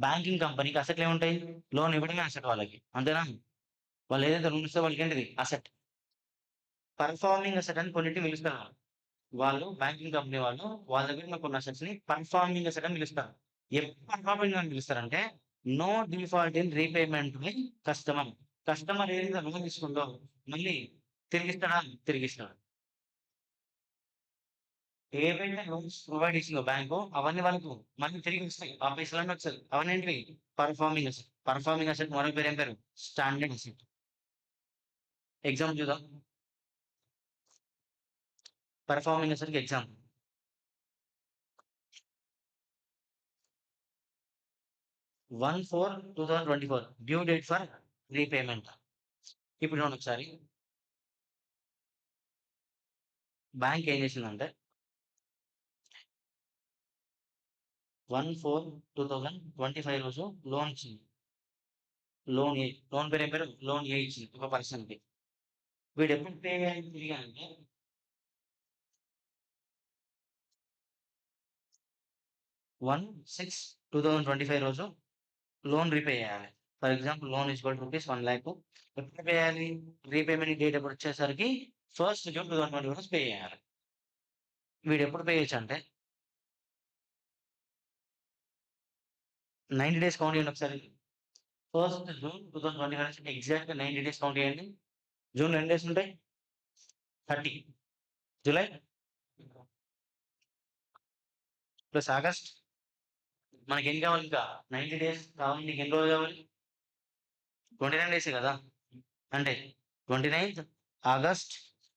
బ్యాంకింగ్ కంపెనీకి అసెట్లు ఏముంటాయి? లోన్ ఇవ్వడమే అసెట్ వాళ్ళకి, అంతేనా? వాళ్ళు ఏదైతే లోన్ ఇస్తే వాళ్ళకి ఏంటిది? అసెట్. పర్ఫార్మింగ్ అసెట్ అని కొన్నింటిని పిలుస్తారు వాళ్ళు, బ్యాంకింగ్ కంపెనీ వాళ్ళు. వాళ్ళ దగ్గర ఉన్న కొన్ని అసెట్స్ ని పర్ఫార్మింగ్ అసెట్ అని పిలుస్తారు. ఎప్పుడు పర్ఫార్మింగ్ అని పిలుస్తారంటే no default in repayment by customer. Customer ఏదైతే లోన్ తీసుకుందో మళ్ళీ తిరిగిస్తాడు. ఏవైతే లోన్స్ ప్రొవైడ్ చేసిందో బ్యాంకు అవన్నీ వాళ్ళకు మళ్ళీ తిరిగి వస్తాయి, ఆ పైసలన్నీ వచ్చాయి. అవన్నీ ఏంటివి? Performing asset. పర్ఫార్మింగ్ అసెట్ మరో పేరు ఏం పేరు? Standard asset. ఎగ్జామ్ చూద్దాం. పర్ఫార్మింగ్ అసెట్ కి exam 1/4/2024 due date for repayment. ఇప్పుడు చూడండి ఒకసారి. బ్యాంక్ ఏం చేసిందంటే 1/4/2025 రోజు లోన్ ఇచ్చింది. లోన్ పేరు ఏం పేరు? లోన్ ఏ ఇచ్చింది ఒక పర్సన్ కి. వీడు ఎప్పుడు పే చేయాలి తిరిగి అంటే 1/6/2025 రోజు లోన్ రీపే చేయాలి. For example loan is equal to ₹1 lakh. ఎప్పుడు పే చేయాలి? రీపేమెంట్ డేట్ ఎప్పుడు వచ్చేసరికి 1st June 2021 పే చేయాలి. వీడు ఎప్పుడు పే చేయొచ్చు అంటే 90 డేస్ కౌంట్ చేయండి ఒకసారి. 1st June 2021 exact 90 days count చేయండి. జూన్ ఎన్ని డేస్ ఉంటాయి? 30. జూలై ప్లస్ ఆగస్ట్, మనకి ఎన్ని కావాలి? ఇంకా 90 డేస్ కావాలి. నీకు ఎన్ని రోజులు కావాలి? 29 డేస్ కదా. అంటే 29th ఆగస్ట్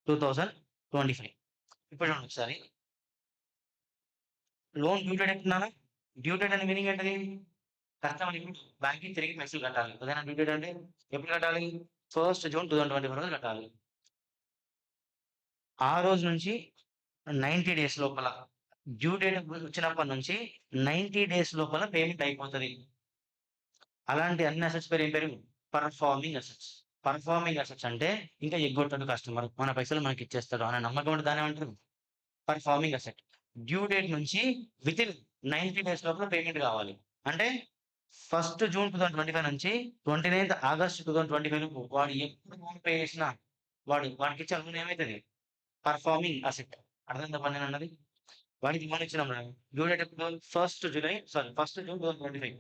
2025. ఇప్పుడు చూడండి ఒకసారి, లోన్ డ్యూ డేట్ ఎప్పుడున్నానా? డ్యూ డేట్ అనే మీనింగ్ ఏంటిది? కస్టమర్ ఇప్పుడు బ్యాంక్కి తిరిగి పైసలు కట్టాలి. అదేనా డ్యూ డేట్ అంటే? ఎప్పుడు కట్టాలి? 1st June 2024 రోజు కట్టాలి. ఆ రోజు నుంచి 90 డేస్ లోపల, డ్యూ డేట్ వచ్చినప్పటి నుంచి 90 డేస్ లోపల పేమెంట్ అయిపోతది. అలాంటి అన్ని అసెట్స్ పేరు ఏం పేరు? Performing assets. పర్ఫార్మింగ్ అసెట్స్ అంటే ఇంకా ఎగ్గొట్టడు కస్టమర్, మన పైసలు మనకి ఇచ్చేస్తాడు అనే నమ్మకం ఉంటే దాన్ని ఏమంటారు? Performing asset. డ్యూ డేట్ నుంచి వితిన్ 90 డేస్ లోపల పేమెంట్ కావాలి. అంటే 1st June 2025 నుంచి 29th August 2025 లోపు వాడు ఎప్పుడు లోన్ పే చేసినా వాడికి ఇచ్చే లోన్ ఏమైతుంది? Performing asset. అర్థమైందా పని నేను అన్నది? వాడికి లోన్ ఇచ్చినాం డ్యూ డేట్ ఎప్పుడు? 1st June 2025.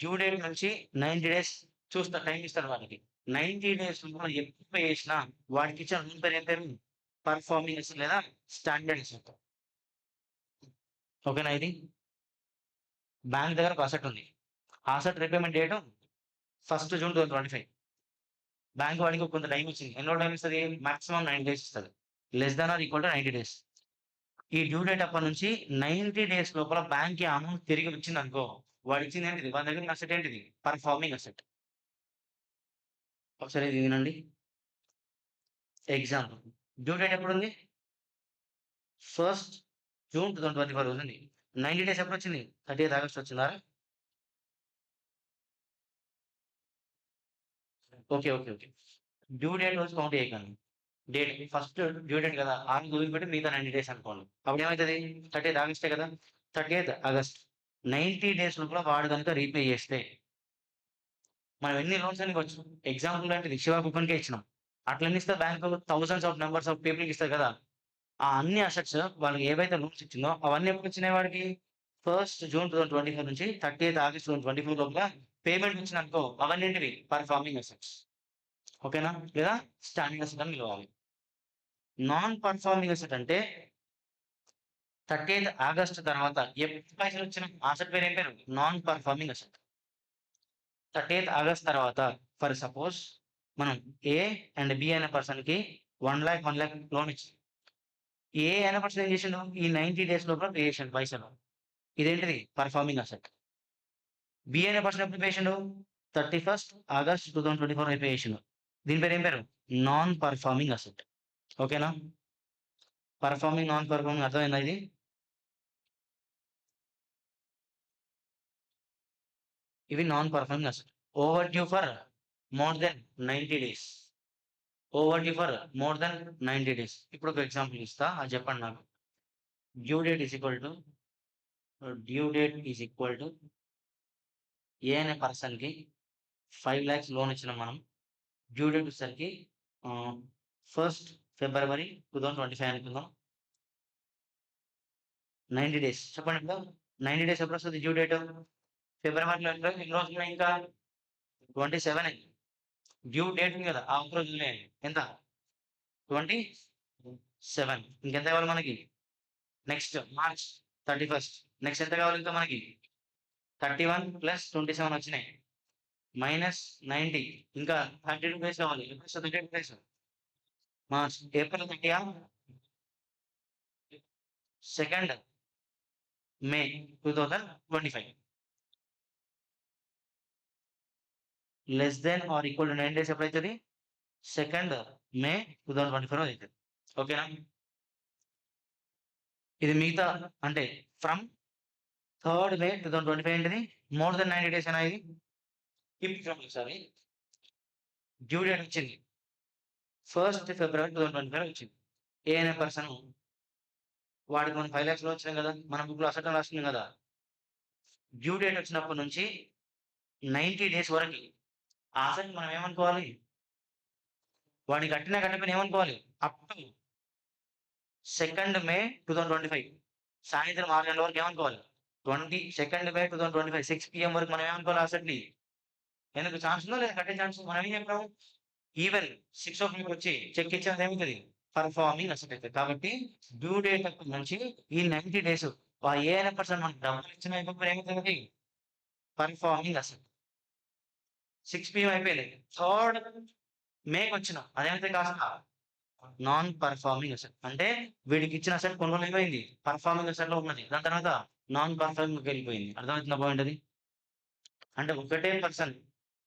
డ్యూ డేట్ నుంచి 90 డేస్ చూస్తా టైం ఇస్తాడు వాడికి. 90 డేస్ ఎప్పుడు పే చేసినా వాడికి ఇచ్చిన లోన్ పేరు ఏం పేరు? పర్ఫార్మింగ్ అసెట్ లేదా స్టాండర్డ్ అసెట్. ఓకేనా? ఇది బ్యాంక్ దగ్గర ఒక అసెట్ ఉంది. ఆ asset repayment date 1st June 2025. Bank వాడికి కొంత టైం ఇచ్చింది. ఎన్ని రోజులు టైం ఇస్తుంది? మాక్సిమం 9 డేస్ ఇస్తుంది. Less than or equal to 90 days. ఈ డ్యూ డేట్ అప్పటి నుంచి 90 డేస్ లోపల బ్యాంక్‌కి అమౌంట్ తిరిగి వచ్చిందనుకో, వాడు ఇచ్చింది ఏంటిది? వాని దగ్గర ఉన్న అసెట్ ఏంటిది? Performing asset. ఒకసారి ఇది వినండి. ఎగ్జాంపుల్, డ్యూ డేట్ ఎప్పుడుంది? 1st June 2024 రోజు ఉంది. 90 డేస్ ఎప్పుడొచ్చింది? 30th August వచ్చిందా? ఓకే. డ్యూ డేట్ రోజు కౌంట్ చేయకండి. డేట్ ఫస్ట్ డ్యూ డేట్ కదా! ఆ రోజు వదిలిపెట్టి మిగతా 90 డేస్ అనుకోండి. అప్పుడు ఏమైతది? 30th ఆగస్టే కదా! 30th ఆగస్ట్ 90 డేస్ లోపల వాడు గనుక రీపే చేస్తే, మనం ఎన్ని లోన్స్ అని ఇవ్వచ్చు. ఎగ్జాంపుల్ లాంటిది శివ కూపన్‌కే ఇచ్చినాం. అట్లా ఎన్ని ఇస్తది bank? Thousands of numbers of పీపుల్‌కి ఇస్తది కదా! ఆ అన్ని అసెట్స్ వాళ్ళకి ఏవైతే లోన్స్ ఇచ్చిందో అవన్నీ ఎప్పుడొచ్చినాయి వాడికి? 1st June 2025 నుంచి 30th August 2024 లోపల పేమెంట్ వచ్చిందనుకో, అవన్నేంటివి? Performing assets. ఓకేనా? లేదా స్టాండర్డ్ అసెట్ అని పిలవాలి. నాన్ పర్ఫార్మింగ్ అసెట్ అంటే 30th ఆగస్ట్ తర్వాత ఎప్పుడు పైసలొచ్చినా ఆ అసెట్ పేరు ఏం పేరు? Non performing asset. 30th August తర్వాత ఫర్ సపోజ్ మనం ఏ అండ్ బి అనే పర్సన్‌కి 1,00,000, 1,00,000 లోన్ ఇచ్చాం. ఏ అనే పర్సన్ ఏం చేసిండు? ఈ 90 డేస్ లోపల పే చేసిండు పైసలు. ఇదేంటిది? Performing asset. బి అనే పర్సన్ ఎప్పుడు పే చేసిండు? 31st ఆగస్ట్ 2024 పే చేసిండు. దీని పేరు ఏం పేరు? Non performing asset. ఓకేనా? పర్ఫార్మింగ్, నాన్ పర్ఫార్మింగ్ అర్థమైందా ఇది? ఇవి non performing asset. Over due for more then 90 days. Over due for more then 90 days. ఇప్పుడు ఒక ఎగ్జాంపుల్ ఇస్తా, అది చెప్పండి నాకు. Due date is equal to due date is equal to A అనే పర్సన్‌కి 5 లాక్స్ లోన్ ఇచ్చినాం మనం. డ్యూ డేట్ వచ్చేసరికి 1st February 2025 అనుకుందాం. 90 డేస్. చెప్పండి ఇప్పుడు 90 డేస్ ఎప్పుడొస్తది డ్యూ డేటు? ఫిబ్రవరిలో ఎన్ని రోజులున్నాయి ఇంకా? 27. డ్యూ డేట్ ఉంది కదా! ఆ ఒక్క రోజు వదిలేయండి. ఎంత? 27. ఇంకెంత కావాలి మనకి? Next March 31st. నెక్స్ట్ ఎంత కావాలి ఇంకా మనకి? 31 + 27 వచ్చినాయి. -90 ఇంకా 32 డేస్ కావాలి. ఎప్పుడొస్తది 32 days? March. April 30 2nd May 2025. Less then or equal to 9 days ఎప్పుడైతది? 2nd మే 2024 అయితది. ఓకేనా? ఇది మిగతా అంటే ఫ్రమ్ 3rd మే 2025 ఏంటిది? మోర్ దెన్ 90 డేస్ ఏనా ఇది? ఇప్పుడు చూడండి ఒకసారి. డ్యూ డేట్ వచ్చింది. 1st February 2025 వచ్చింది. ఏ అనే పర్సన్ వాడికి మనం 5 లాక్స్ లోన్ ఇచ్చినాం కదా! మనం బుక్‌లో అసెట్ అని రాసుకున్నాం కదా! డ్యూ డేట్ వచ్చినప్పటి నుంచి 90 డేస్ వరకి ఆ అసెట్ మనం ఏమనుకోవాలి? వాడికి కట్టినా కట్టకపోయినా ఏమనుకోవాలి? అప్ టు 2nd మే 2025 సాయంత్రం 6 గంటల వరకు ఏమనుకోవాలి? 2nd మే 2025 6 PM వరకు మనం ఏమనుకోవాలి ఆ అసెట్‌ని? ఎందుకు ఛాన్స్ ఉందా లేదా కట్టే ఛాన్స్? మనం ఏం చెప్పాము? ఈవెన్ 6 వచ్చి చెక్ ఇచ్చేది ఏమైతది? పర్ఫార్మింగ్ అసెట్ అయితది. కాబట్టి డ్యూ డేట్ అప్పటి నుంచి ఈ 90 డేస్ ఏ అనే పర్సన్ మనకు డబ్బులు ఇచ్చినా ఇవ్వకపోయినా ఏమైతది? Performing asset. 6 PM అయిపోయింది. 3rd మేకి వచ్చినాం అదేమైతే కాస్త నాన్ పర్ఫార్మింగ్ అసెట్. అంటే వీడికి ఇచ్చిన అసెట్ కొన్ని రోజులు ఏమైంది పర్ఫార్మింగ్ అసెట్ లో ఉన్నది, దాని తర్వాత నాన్ పర్ఫార్మింగ్ వెళ్ళిపోయింది. అర్థమవుతున్న పాయింట్ అది. అంటే ఒకటే పర్సన్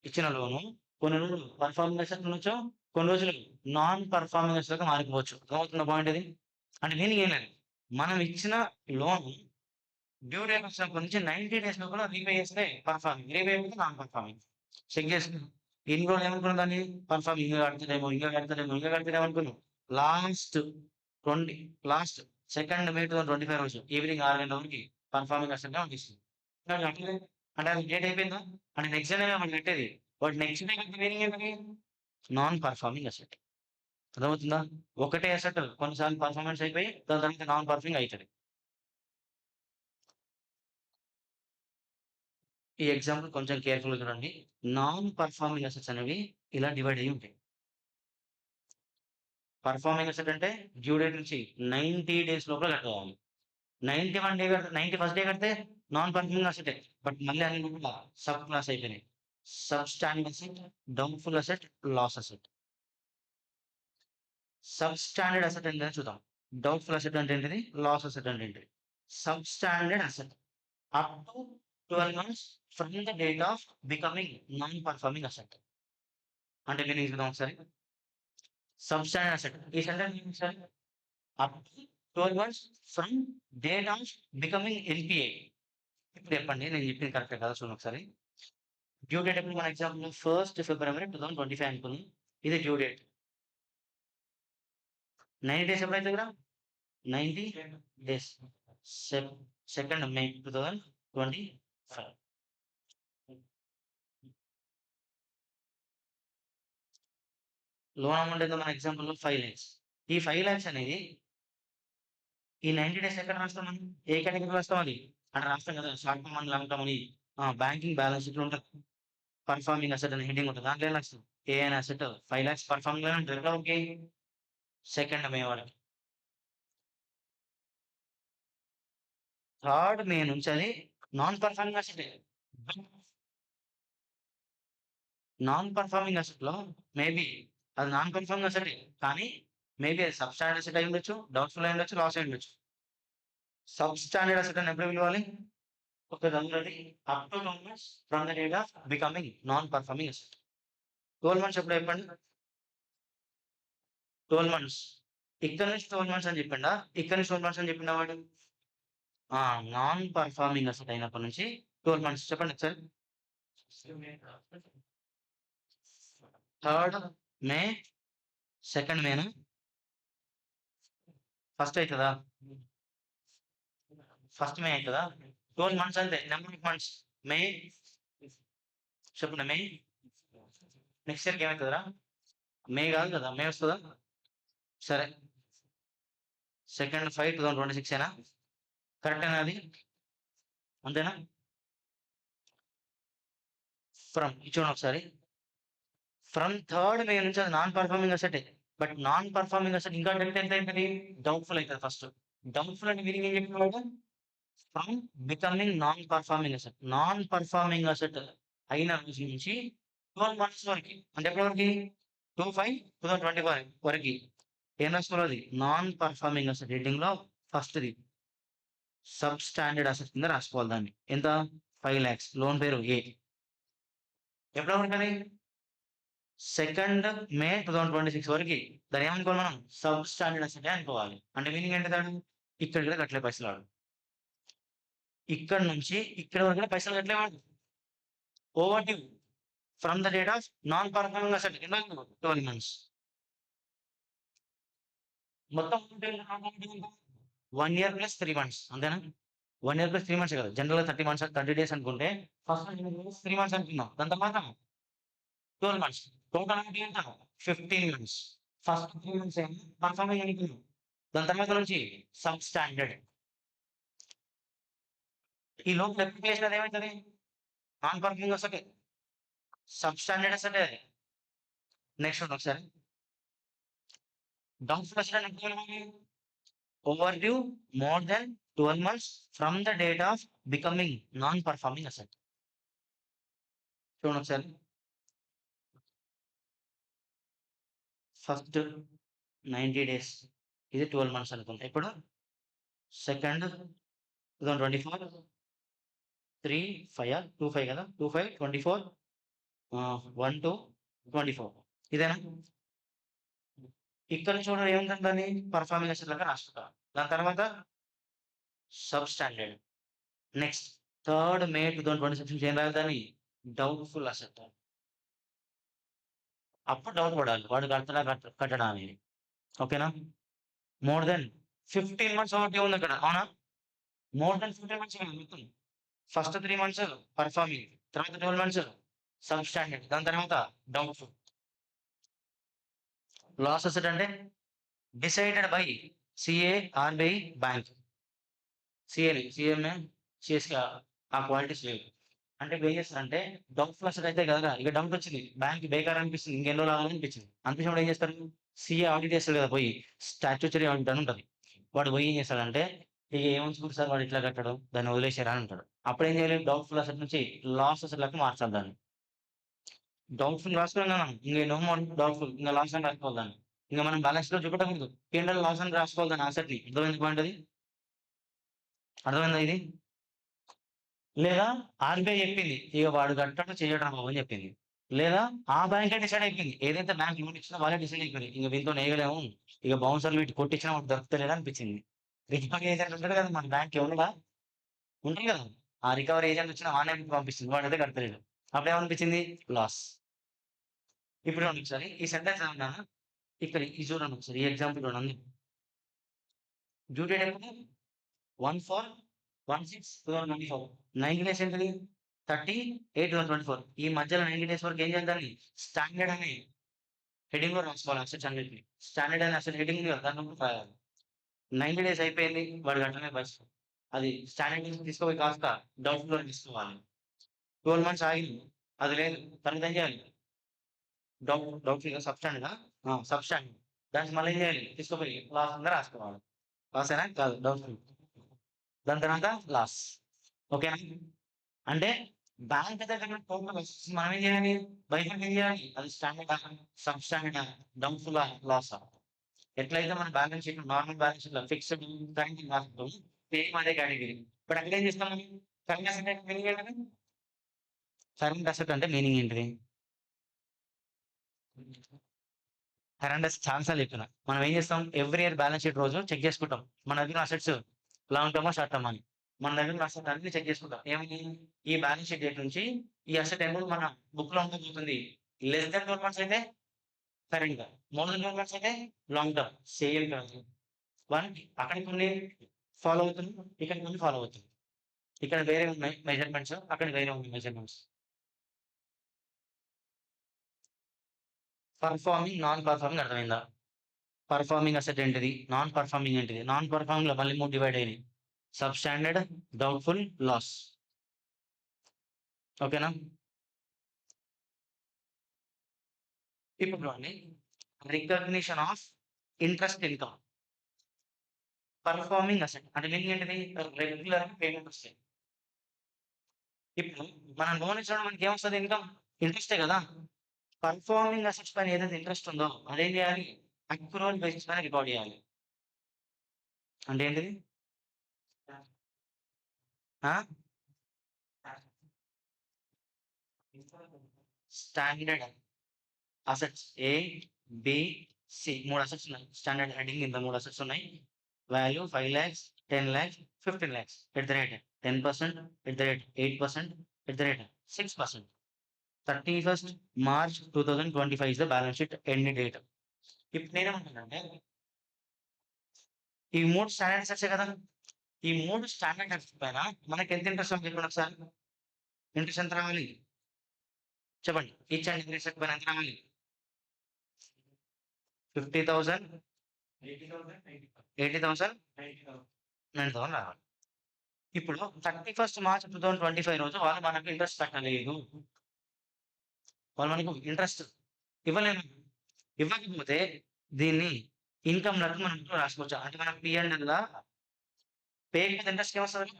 ఇచ్చిన లోను కొన్ని రోజులు పర్ఫార్మింగ్ అసెట్ ఉండొచ్చు, కొన్ని రోజులు నాన్ పర్ఫార్మింగ్ అసెట్ మారిపోవచ్చు. అర్థమవుతున్న పాయింట్ అది. అంటే దీనికి ఏం లేదు, మనం ఇచ్చిన లోన్ డ్యూ డేట్ వచ్చినప్పటి నుంచి 90 డేస్ లో కూడా రీపే చేస్తే పర్ఫార్మింగ్, రీపే అయిపోతే నాన్ పర్ఫార్మింగ్. చెక్ చేసి ఇన్ని రోజులు ఏమనుకున్నాం దాన్ని పర్ఫార్మింగ్, ఇంకా కడుతుందేమో అనుకున్నాం. లాస్ట్ 20 లాస్ట్ 2 May 2025 రోజు ఈవినింగ్ 6 గంటల వరకు పర్ఫార్మింగ్ అసెట్ అనిపిస్తుంది. అంటే అది డేట్ అయిపోయిందా, అంటే నెక్స్ట్ డే మనం కట్టేది, బట్ నెక్స్ట్ డే కట్టే మీనింగ్ ఏంటది నాన్ పర్ఫార్మింగ్ అసెట్. అర్థమవుతుందా. ఒకటే అసెట్ కొన్నిసార్లు పర్ఫార్మెన్స్ అయిపోయి దాని తర్వాత నాన్ పర్ఫార్మింగ్ అవుతుంది. ఈ ఎగ్జాంపుల్ కొంచెం కేర్‌ఫుల్‌గా చూడండి. నాన్ పర్ఫార్మింగ్ అసెట్స్ అనేవి ఇలా డివైడ్ అయ్యి ఉంటాయి. పర్ఫార్మింగ్ అసెట్ అంటే డ్యూ డేట్ నుంచి 90 డేస్ లోపల కట్టుకోవాలి. 91 డే 91st డే కడితే నాన్ పర్ఫార్మింగ్ అసెటే. బట్ మళ్ళీ అన్ని కూడా సబ్ క్లాస్ అయిపోయినాయి. Sub standard asset, doubtful asset, loss asset. Sub standard asset అంటే చూద్దాం. డౌట్‌ఫుల్ అసెట్ అంటే ఏంటిది? లాస్ అసెట్ అంటే ఏంటిది? Sub standard asset up to 12 months from the date of becoming non performing asset. అంటే మీనింగ్ చూద్దాం ఒకసారి. సబ్స్టాండర్డ్ అసెట్ ఈ సెంటెన్స్ ఏంటి sir? Up to 12 months from date of becoming NPA. ఇప్పుడు చెప్పండి నేను చెప్పింది కరెక్టే కదా చూడండి ఒకసారి. డ్యూ డేట్ ఎప్పుడు మన ఎగ్జాంపుల్ 1st February 2025 అనుకుందాం. ఇది డ్యూ డేట్. 90 డేస్ ఎప్పుడైతే కదా 90 days. Sec 2nd May 2025. Loan amount ఎంత మన ఎగ్జాంపుల్‌లో 5 lakhs. ఈ 5 lakhs అనేది ఈ 90 డేస్ ఎక్కడ రాస్తాం మనం? ఏ కేటగిరీలో రాస్తాం అది? అక్కడ రాస్తాం కదా! షార్ట్ టర్మ్ అని, లాంగ్ టర్మ్ అని. బ్యాంకింగ్ బ్యాలెన్స్ షీట్‌లో ఉంటది. పర్ఫార్మింగ్ అసెట్ అని హెడ్డింగ్ ఉంటది. దాంట్లో ఏం రాస్తాం? ఏ అనే అసెట్ 5 lakhs పర్ఫార్మింగ్ లోనే ఉంటది. ఎక్కడ వరకి? 2nd May వరకి. 3rd May నుంచి అది నాన్ పర్ఫార్మింగ్ అసెటే. నాన్ పర్ఫార్మింగ్ అసెట్‌లో మేబీ అది నాన్ పర్ఫార్మింగ్ అసెటే. కానీ మేబీ అది సబ్‌స్టాండర్డ్ అసెట్ అయి ఉండొచ్చు, డౌట్‌ఫుల్ అయి ఉండొచ్చు, లాస్ అయి ఉండొచ్చు. సబ్‌స్టాండర్డ్ అసెట్ అని ఎప్పుడు పిలవాలి? ఒక రంగులది up to 12 months from the date of becoming non performing asset. 12 months ఎప్పుడు చెప్పండి? 12 months. ఇక్కడ నుంచి 12 months అని చెప్పిండా? ఇక్కడ నుంచి 12 months అని చెప్పిండా వాడు? నాన్ పర్ఫార్మింగ్ అసెట్ అయినప్పటి నుంచి 12 months చెప్పండి ఒకసారి. 3rd May, 2nd Mayనా? ఫస్ట్ అయితదా? ఫస్ట్ మే అయితదా? 12 months అంతే. Number of months. మే చెప్పండి మే. నెక్స్ట్ ఇయర్‌కి ఏమైతదిరా? మే కాదు కదా! మే వస్తదా? సరే. 2nd 5/2026 ఏనా? కరెక్టేనా అది? అంతేనా? చూడండి ఒకసారి. ఫ్రమ్ 3rd May నుంచి అది నాన్ పర్ఫార్మింగ్ అసెటే. బట్ నాన్ పర్ఫార్మింగ్ అసెట్ ఇంకా డెప్త్ ఎంత అయితది? డౌట్‌ఫుల్ అయితది ఫస్ట్. డౌట్‌ఫుల్ అంటే మీనింగ్ ఏం చెప్పిన వాడు? From becoming non performing asset. Non performing asset అయిన రోజు నుంచి 12 months వరకి. అంటే ఎప్పటి వరకి? 2/5/2025 వరకి. ఏం రాసుకోవాలి అది? నాన్ పర్ఫార్మింగ్ అసెట్ హెడ్డింగ్‌లో ఫస్ట్‌ది. సబ్ స్టాండర్డ్ అసెట్ కింద రాసుకోవాలి దాన్ని. ఎంత? 5 lakhs. లోన్ పేరు ఏ. ఎప్పటి వరకది? 2nd May 2026 వరకి. దాన్ని ఏమనుకోవాలి మనం? సబ్ స్టాండర్డ్ అసెటే అనుకోవాలి. అంటే మీనింగ్ ఏంటి దాని? ఇక్కడ కూడా కట్టలే పైసలు ఆడు. ఇక్కడ నుంచి ఇక్కడ వరకు కూడా పైసలు కట్టలే వాడు. Over due from the date of non performing asset. ఎన్ని రోజులు? 12 months. మొత్తం 1 year + 3 months అంతేనా? 1 year + 3 months కదా! జనరల్‌గా 30 months 30 డేస్ అనుకుంటే ఫస్ట్ 3 months అనుకుందాం. దాని తర్వాత 12 months. టోటల్ అంటే ఎంత? 15 months. ఫస్ట్ 3 months ఏమో పర్ఫార్మింగ్ అనుకున్నాం. దాని తర్వాత నుంచి సబ్ స్టాండర్డ్. ఈ లోపు అప్లికేషన్ అది ఏమైతది? నాన్ పర్ఫార్మింగ్ అసెటే. సబ్ స్టాండర్డ్ అసెటే అది. నెక్స్ట్ చూడండి ఒకసారి. డౌట్‌ఫుల్ అసెట్ అంటే ఎప్పుడు పిలవాలి? Over due more than 12 months from the date of becoming non performing asset. చూడండి ఒకసారి. ఫస్ట్ 90 డేస్ ఇది 12 మంత్స్ అనుకుంటా. ఇప్పుడు సెకండ్ 2024 3 5 25 కదా, 25 24 1 2 24 ఇదేనా. ఇక్కడ చూడండి ఏముందండి, పర్ఫార్మింగ్ అసెట్ లాగా రాసుకుంటా. దాని తర్వాత sub standard. Next 3rd May 2026 ఏం రాయాలి దాన్ని, డౌట్ఫుల్ అసెట్. అప్పుడు డౌట్ పడాలి వాడు కడతడా కట్టడా అని. ఓకేనా. మోర్ దెన్ 15 మంత్స్ ఒకటి ఉంది అక్కడ, అవునా. మోర్ దెన్ 15 మంత్స్ మొత్తం. ఫస్ట్ 3 మంత్స్ పర్ఫార్మింగ్, తర్వాత 12 మంత్స్ సబ్ స్టాండర్డ్, దాని తర్వాత డౌట్ఫుల్. లాస్ అసెట్ అంటే decided by CA, RBI, bank. సిఎస్కి ఆ క్వాలిటీస్ లేవు. అంటే ఏం చేస్తారంటే డౌట్ఫుల్ అసెట్ అయితే కదా, ఇక డౌట్ వచ్చింది, బ్యాంక్ బేకార్ అనిపిస్తుంది, ఇంకెన్నో రావాలని అనిపించింది. అనిపించినప్పుడు ఏం చేస్తారు, సిఏ ఆడిట్ చేస్తాడు కదా, పోయి స్టాట్యూటరీ ఆడిట్ అని ఉంటుంది. వాడు పోయి ఏం చేస్తాడంటే, ఇక ఏమనుకుంటుంది సార్ వాడు ఇట్లా కట్టడం, దాన్ని వదిలేసారా అని అంటాడు. అప్పుడు ఏం చేయాలి, డౌట్ఫుల్ అసెట్ నుంచి లాస్ అసెట్ లెక్క మార్చాలి దాన్ని. డౌట్ఫుల్ రాసుకున్నాం, ఇంకా నో మోర్ డౌట్ఫుల్, ఇంకా లాస్ అని రాసుకోవాలి దాన్ని. ఇంకా మనం బ్యాలెన్స్ లో చూపెట్టకూడదు, కేంద్ర లాస్ అని రాసుకోవాలి దాన్ని అసెట్ ని. అర్థమైంది పాయింట్ అది, అర్థమైందా ఇది. లేదా ఆర్బీఐ చెప్పింది ఇక వాడు కట్టడం చేయడం అని చెప్పింది, లేదా ఆ బ్యాంకే డిసైడ్ అయిపోయింది, ఏదైతే బ్యాంక్ లిమిట్ ఇచ్చినా వాళ్ళే డిసైడ్ అయిపోయింది, ఇక వీటితో నేయలేము, ఇక బౌన్సర్లు వీటి కొట్టించినా వాడు దొరుకుతలేదు అనిపించింది. రికవరీ ఏజెంట్ ఉంటాడు కదా మన బ్యాంక్, ఎవరుగా ఉంటాయి కదా, ఆ రికవరీ ఏజెంట్ వచ్చిన వాడిని పంపిస్తుంది, వాడైతే కడతలేదు. అప్పుడు ఏమనిపించింది, లాస్. ఇప్పుడు చూడండి ఒకసారి ఈ సెంటెన్స్ ఏమన్నా, ఇక్కడ ఈ చూడండి ఒకసారి ఈ ఎగ్జాంపుల్ చూడండి. డ్యూ డేట్ ఎప్పుడు, 1/4/16/2024. 90 డేస్ ఏంటిది, 30/8/2024. ఈ మధ్యలో 90 డేస్ వరకు ఏం చేయాలి, స్టాండర్డ్ అని హెడింగ్ లో రాసుకోవాలి అసెట్స్ అన్నిటిని. స్టాండర్డ్ అని అసెట్ హెడింగ్ దాంట్లో రాయాలి. 90 డేస్ అయిపోయింది, వాడు కట్టనే బస్, అది స్టాండర్డ్ తీసుకుపోయి కాస్త డౌట్ లో తీసుకోవాలి. 12 మంత్స్ ఆగింది, అది లేదు, తర్వాత ఏం చేయాలి, డౌట్ సబ్స్టాండ్ దానికి మళ్ళీ ఏం చేయాలి, తీసుకుపోయి లాస్ ఉందా రాసుకోవాలి. లాస్ అయినా కాదు, డౌట్. దాని తర్వాత లాస్. ఓకేనా. అంటే బ్యాంక్ దగ్గర టోటల్ మనం ఏం చేయాలి, బయటకు ఏం చేయాలి, అది standard, sub standard, doubtful, loss. ఎట్లయితే మన balance sheet, normal balance sheet లో ఫిక్స్డ్ బ్యాంకింగ్ రాస్తాం, సేమ్ అదే కేటగిరీ. ఇప్పుడు అక్కడ ఏం చేస్తాం, కరెంట్ అసెట్ అంటే మీనింగ్ ఏంటది, కరెంట్ అసెట్ అంటే మీనింగ్ ఏంటిది, కరెంట్ అసెట్ ఛాన్సాలు చెప్పిన. మనం ఏం చేస్తాం, ఎవ్రీ ఇయర్ బ్యాలెన్స్ షీట్ రోజు చెక్ చేసుకుంటాం మన దగ్గర అసెట్స్ లాంగ్ టర్మా షార్ట్ టర్మ్ అని. మన దగ్గర అసెట్ అన్ని చెక్ చేసుకుంటాం, ఏమని, ఈ బ్యాలెన్స్ షీట్ డేట్ నుంచి ఈ అసెట్ అమౌంట్ మన బుక్ లో ఉంటుంది. లెస్ దెన్ 12 మంత్స్ అయితే కరెంట్ గా, మోర్ దెన్ 12 మంత్స్ అయితే long term. Same term one, అక్కడ కొన్ని ఫాలో అవుతుంది, ఇక్కడ కొన్ని ఫాలో అవుతుంది. ఇక్కడ వేరే ఉన్నాయి మెజర్మెంట్స్, అక్కడ వేరే ఉన్నాయి మెజర్మెంట్స్. పర్ఫార్మింగ్, నాన్ పర్ఫార్మింగ్ అర్థమైందా. పర్ఫార్మింగ్ అసెట్ ఏంటిది, నాన్ పర్ఫార్మింగ్ ఏంటిది. నాన్ పర్ఫార్మింగ్ లో మళ్ళీ 3 డివైడ్ అయ్యాయి, సబ్ స్టాండర్డ్, డౌట్ఫుల్, లాస్. ఓకేనా. ఇప్పుడు చూడండి, recognition of interest income. Performing asset అంటే మీనింగ్ ఏంటిది, రెగ్యులర్ పేమెంట్ వస్తాయి. ఇప్పుడు మనం లోన్ ఇచ్చడం మనకి ఏమొస్తుంది, ఇన్కమ్, ఇంట్రెస్టే కదా. పర్ఫార్మింగ్ అసెట్స్ పైన ఏదైతే ఇంట్రెస్ట్ ఉందో అదేం చేయాలి, అక్రూవల్ బేసిస్ పైన రికార్డ్ చేయాలి. అంటే ఏంటిది, స్టాండర్డ్ అసెట్స్ ఏ, బి, సి, 3 అసెట్స్ ఉన్నాయి. స్టాండర్డ్ హెడింగ్ కింద 3 అసెట్స్ ఉన్నాయి. Value 5 lakhs, 10 lakhs, 15 lakhs. At the rate 10%, at the rate 8%, at the rate 6%. 31st March 2025 is the balance sheet end date. ఇప్పుడు నేనేమంటానంటే, ఈ 3 స్టాండర్డ్ అసెట్సే కదా, ఈ 3 స్టాండర్డ్ అసెట్స్ పైన మనకి ఎంత ఇంట్రెస్ట్ ఉంది చెప్పండి ఒకసారి. ఇంట్రెస్ట్ ఎంత రావాలి చెప్పండి, ఈచ్ అండ్ ఎవ్రీ అసెట్ పైన ఎంత రావాలి, 50,000, 80,000, 90,000 రావాలి. ఇప్పుడు 31st March 2025 రోజు వాళ్ళు మనకు ఇంట్రెస్ట్ కట్టలేదు, వాళ్ళు మనకు ఇంట్రెస్ట్ ఇవ్వలేదు. ఇవ్వకపోతే దీన్ని ఇన్కమ్ లెక్క మనం రాసుకోవచ్చు. అంటే మనం పిఎండ్ఎల్ పే విత్ ఇంట్రెస్ట్ ఏమొస్తుంది,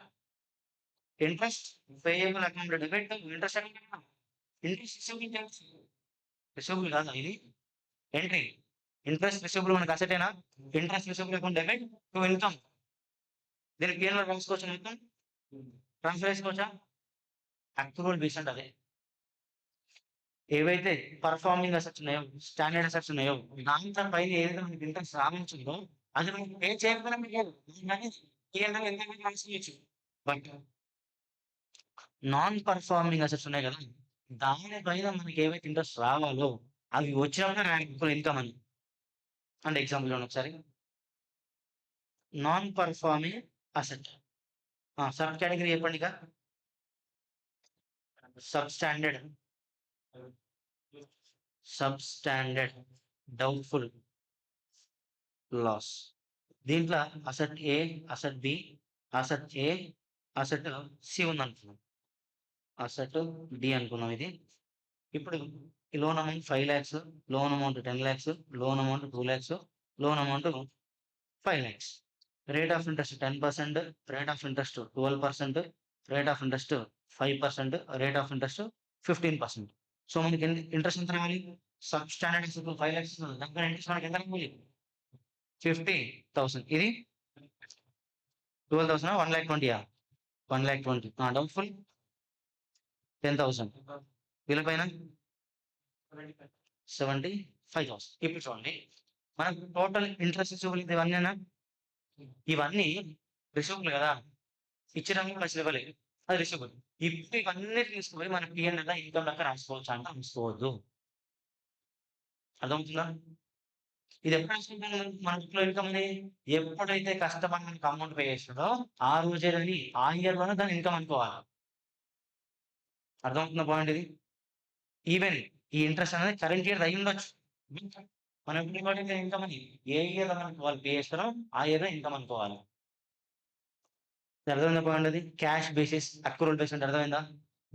interest payable account debit, interest interest receivable కాదా ఇది, ఎంట్రీ ఇంట్రెస్ట్ రిసీవబుల్ మనకి అసెటేనా? Interest receivable account debit to income. దీనికి పిఎన్లో రాసుకోవచ్చు మొత్తం, ట్రాన్స్ఫర్ చేసుకోవచ్చా? అక్రూవల్ బేస్డ్ అదే. ఏవైతే పర్ఫార్మింగ్ అసెట్స్ ఉన్నాయో, స్టాండర్డ్ అసెట్స్ ఉన్నాయో, దాంట్లో పైన ఏదైతే మనకి ఇంట్రెస్ట్ రావాల్సిందో అది మనకి పే చేయకపోయినా మీకు పిఎన్లో ఎంత transfer. But non performing assets ఉన్నాయి కదా, దానిపైన మనకి ఏవైతే ఇంట్రెస్ట్ రావాలో అవి వచ్చినప్పుడు ఇన్కమ్ అని. అంటే ఎగ్జాంపుల్ చూడండి ఒకసారి. Non performing asset sub category చెప్పండి. ఇక సబ్ స్టాండర్డ్ డౌట్ఫుల్ లాస్. దీంట్లో అసెట్ ఏ, అసెట్ బి, అసెట్ ఏ, అసెట్ సి ఉంది అనుకున్నాం, అసెట్ డి అనుకున్నాం. ఇది ఇప్పుడు ఈ loan amount 5 lakhs, loan amount 10 lakhs, loan amount 2 lakhs, loan amount 5 lakhs. Rate of interest 10%, rate of interest 12%, rate of interest 5%, rate of interest 15%. So మనకి interest ఎంత రావాలి? Sub standard 5 lakhs, దానిపైన interest మనకి ఎంత రావాలి? 50,000. ఇది 12,000, 1,20,000. 1,20,000. డౌట్ఫుల్ 10,000. వీళ్ళపైన 75,000. ఇప్పుడు చూడండి, మనకు టోటల్ ఇంట్రెస్ట్ రిసీవబుల్ ఇవన్నీ రిసీవబుల్ కదా, ఇచ్చిన పైసలు ఇవ్వలేదు, అది రిసీవబుల్. ఇప్పుడు ఇవన్నీ తీసుకుపోయి మన పిఎన్ఎల్ ఇన్కమ్ లెక్క రాసుకోవచ్చు అంటే రాసుకోవద్దు. అర్థమవుతుందా? ఇది ఎప్పుడు రాసుకుంటాను మన బుక్ లో ఇన్కమ్ అని? ఎప్పుడైతే కస్టమర్ మనకి అమౌంట్ పే చేస్తుందో ఆ రోజే దాన్ని, ఆ ఇయర్ లోనే దాన్ని ఇన్కమ్ అనుకోవాలి. అర్థమవుతున్న పాయింట్ ఇది. ఈవెన్ ఈ ఇంట్రెస్ట్ అనేది కరెంట్ ఇయర్ అయి ఉండొచ్చు, మనం ఎప్పుడు ఇన్కమ్ అని ఏ ఇయర్ లో మనకి వాళ్ళు పే చేస్తారో ఆ ఇయర్ లో ఇన్కమ్ అనుకోవాలి. అర్థమైందా పాయింట్ అది? క్యాష్ బేసిస్, అక్రూవల్ బేసిస్ అంటే అర్థమైందా?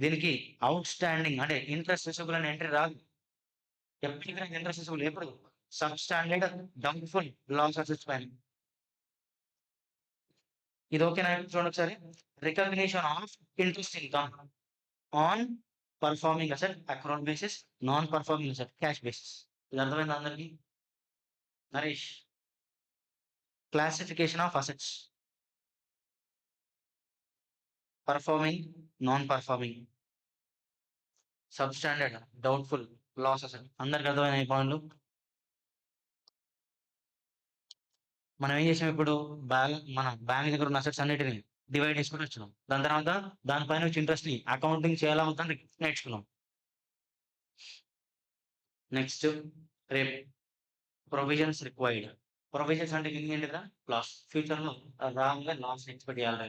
దీనికి అవుట్ స్టాండింగ్ అంటే ఇంట్రెస్ట్ రిసీవబుల్ అనే ఎంట్రీ రాదు. ఎప్పటికైనా ఇంట్రెస్ట్ రిసీవబుల్ ఎప్పుడు? Sub standard doubtful loss assets పైన. ఇది ఓకేనా? చూడండి ఒకసారి. Recognition of interest income on performing asset accrual basis, non performing asset cash basis. ఇది అర్థమైందా అందరికి? Naresh, classification of assets, performing, non performing, sub standard, doubtful, loss asset. అందరికి అర్థమైన ఈ పాయింట్లు. మనం ఏం చేసాం ఇప్పుడు? మన బ్యాంక్ దగ్గర ఉన్న అసెట్స్ అన్నిటిని డివైడ్ చేసుకుని వచ్చినాం. దాని తర్వాత దానిపైన వచ్చి ఇంట్రెస్ట్ ని అకౌంటింగ్ చేయాలా వద్దని నేర్చుకున్నాం. నెక్స్ట్ రేపు ప్రొవిజన్స్ రిక్వైర్డ్. ప్రొవిజన్స్ అంటే ఏంటిదా? లాస్, ఫ్యూచర్ లో రాంగ్ లాస్ ఎక్స్పెక్ట్ చేయాలి.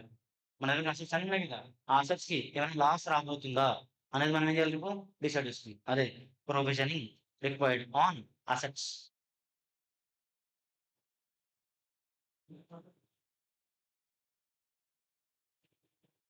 మన దగ్గర అసెట్స్ అన్నీ ఉన్నాయి కదా, ఆ అసెట్స్ కి ఏమైనా లాస్ రాబోతుందా అనేది మనం ఏం చేయాలి? ఇప్పుడు డిసైడ్ చేస్తుంది. అదే ప్రొవిజనింగ్ రిక్వైర్డ్ ఆన్ అసెట్స్.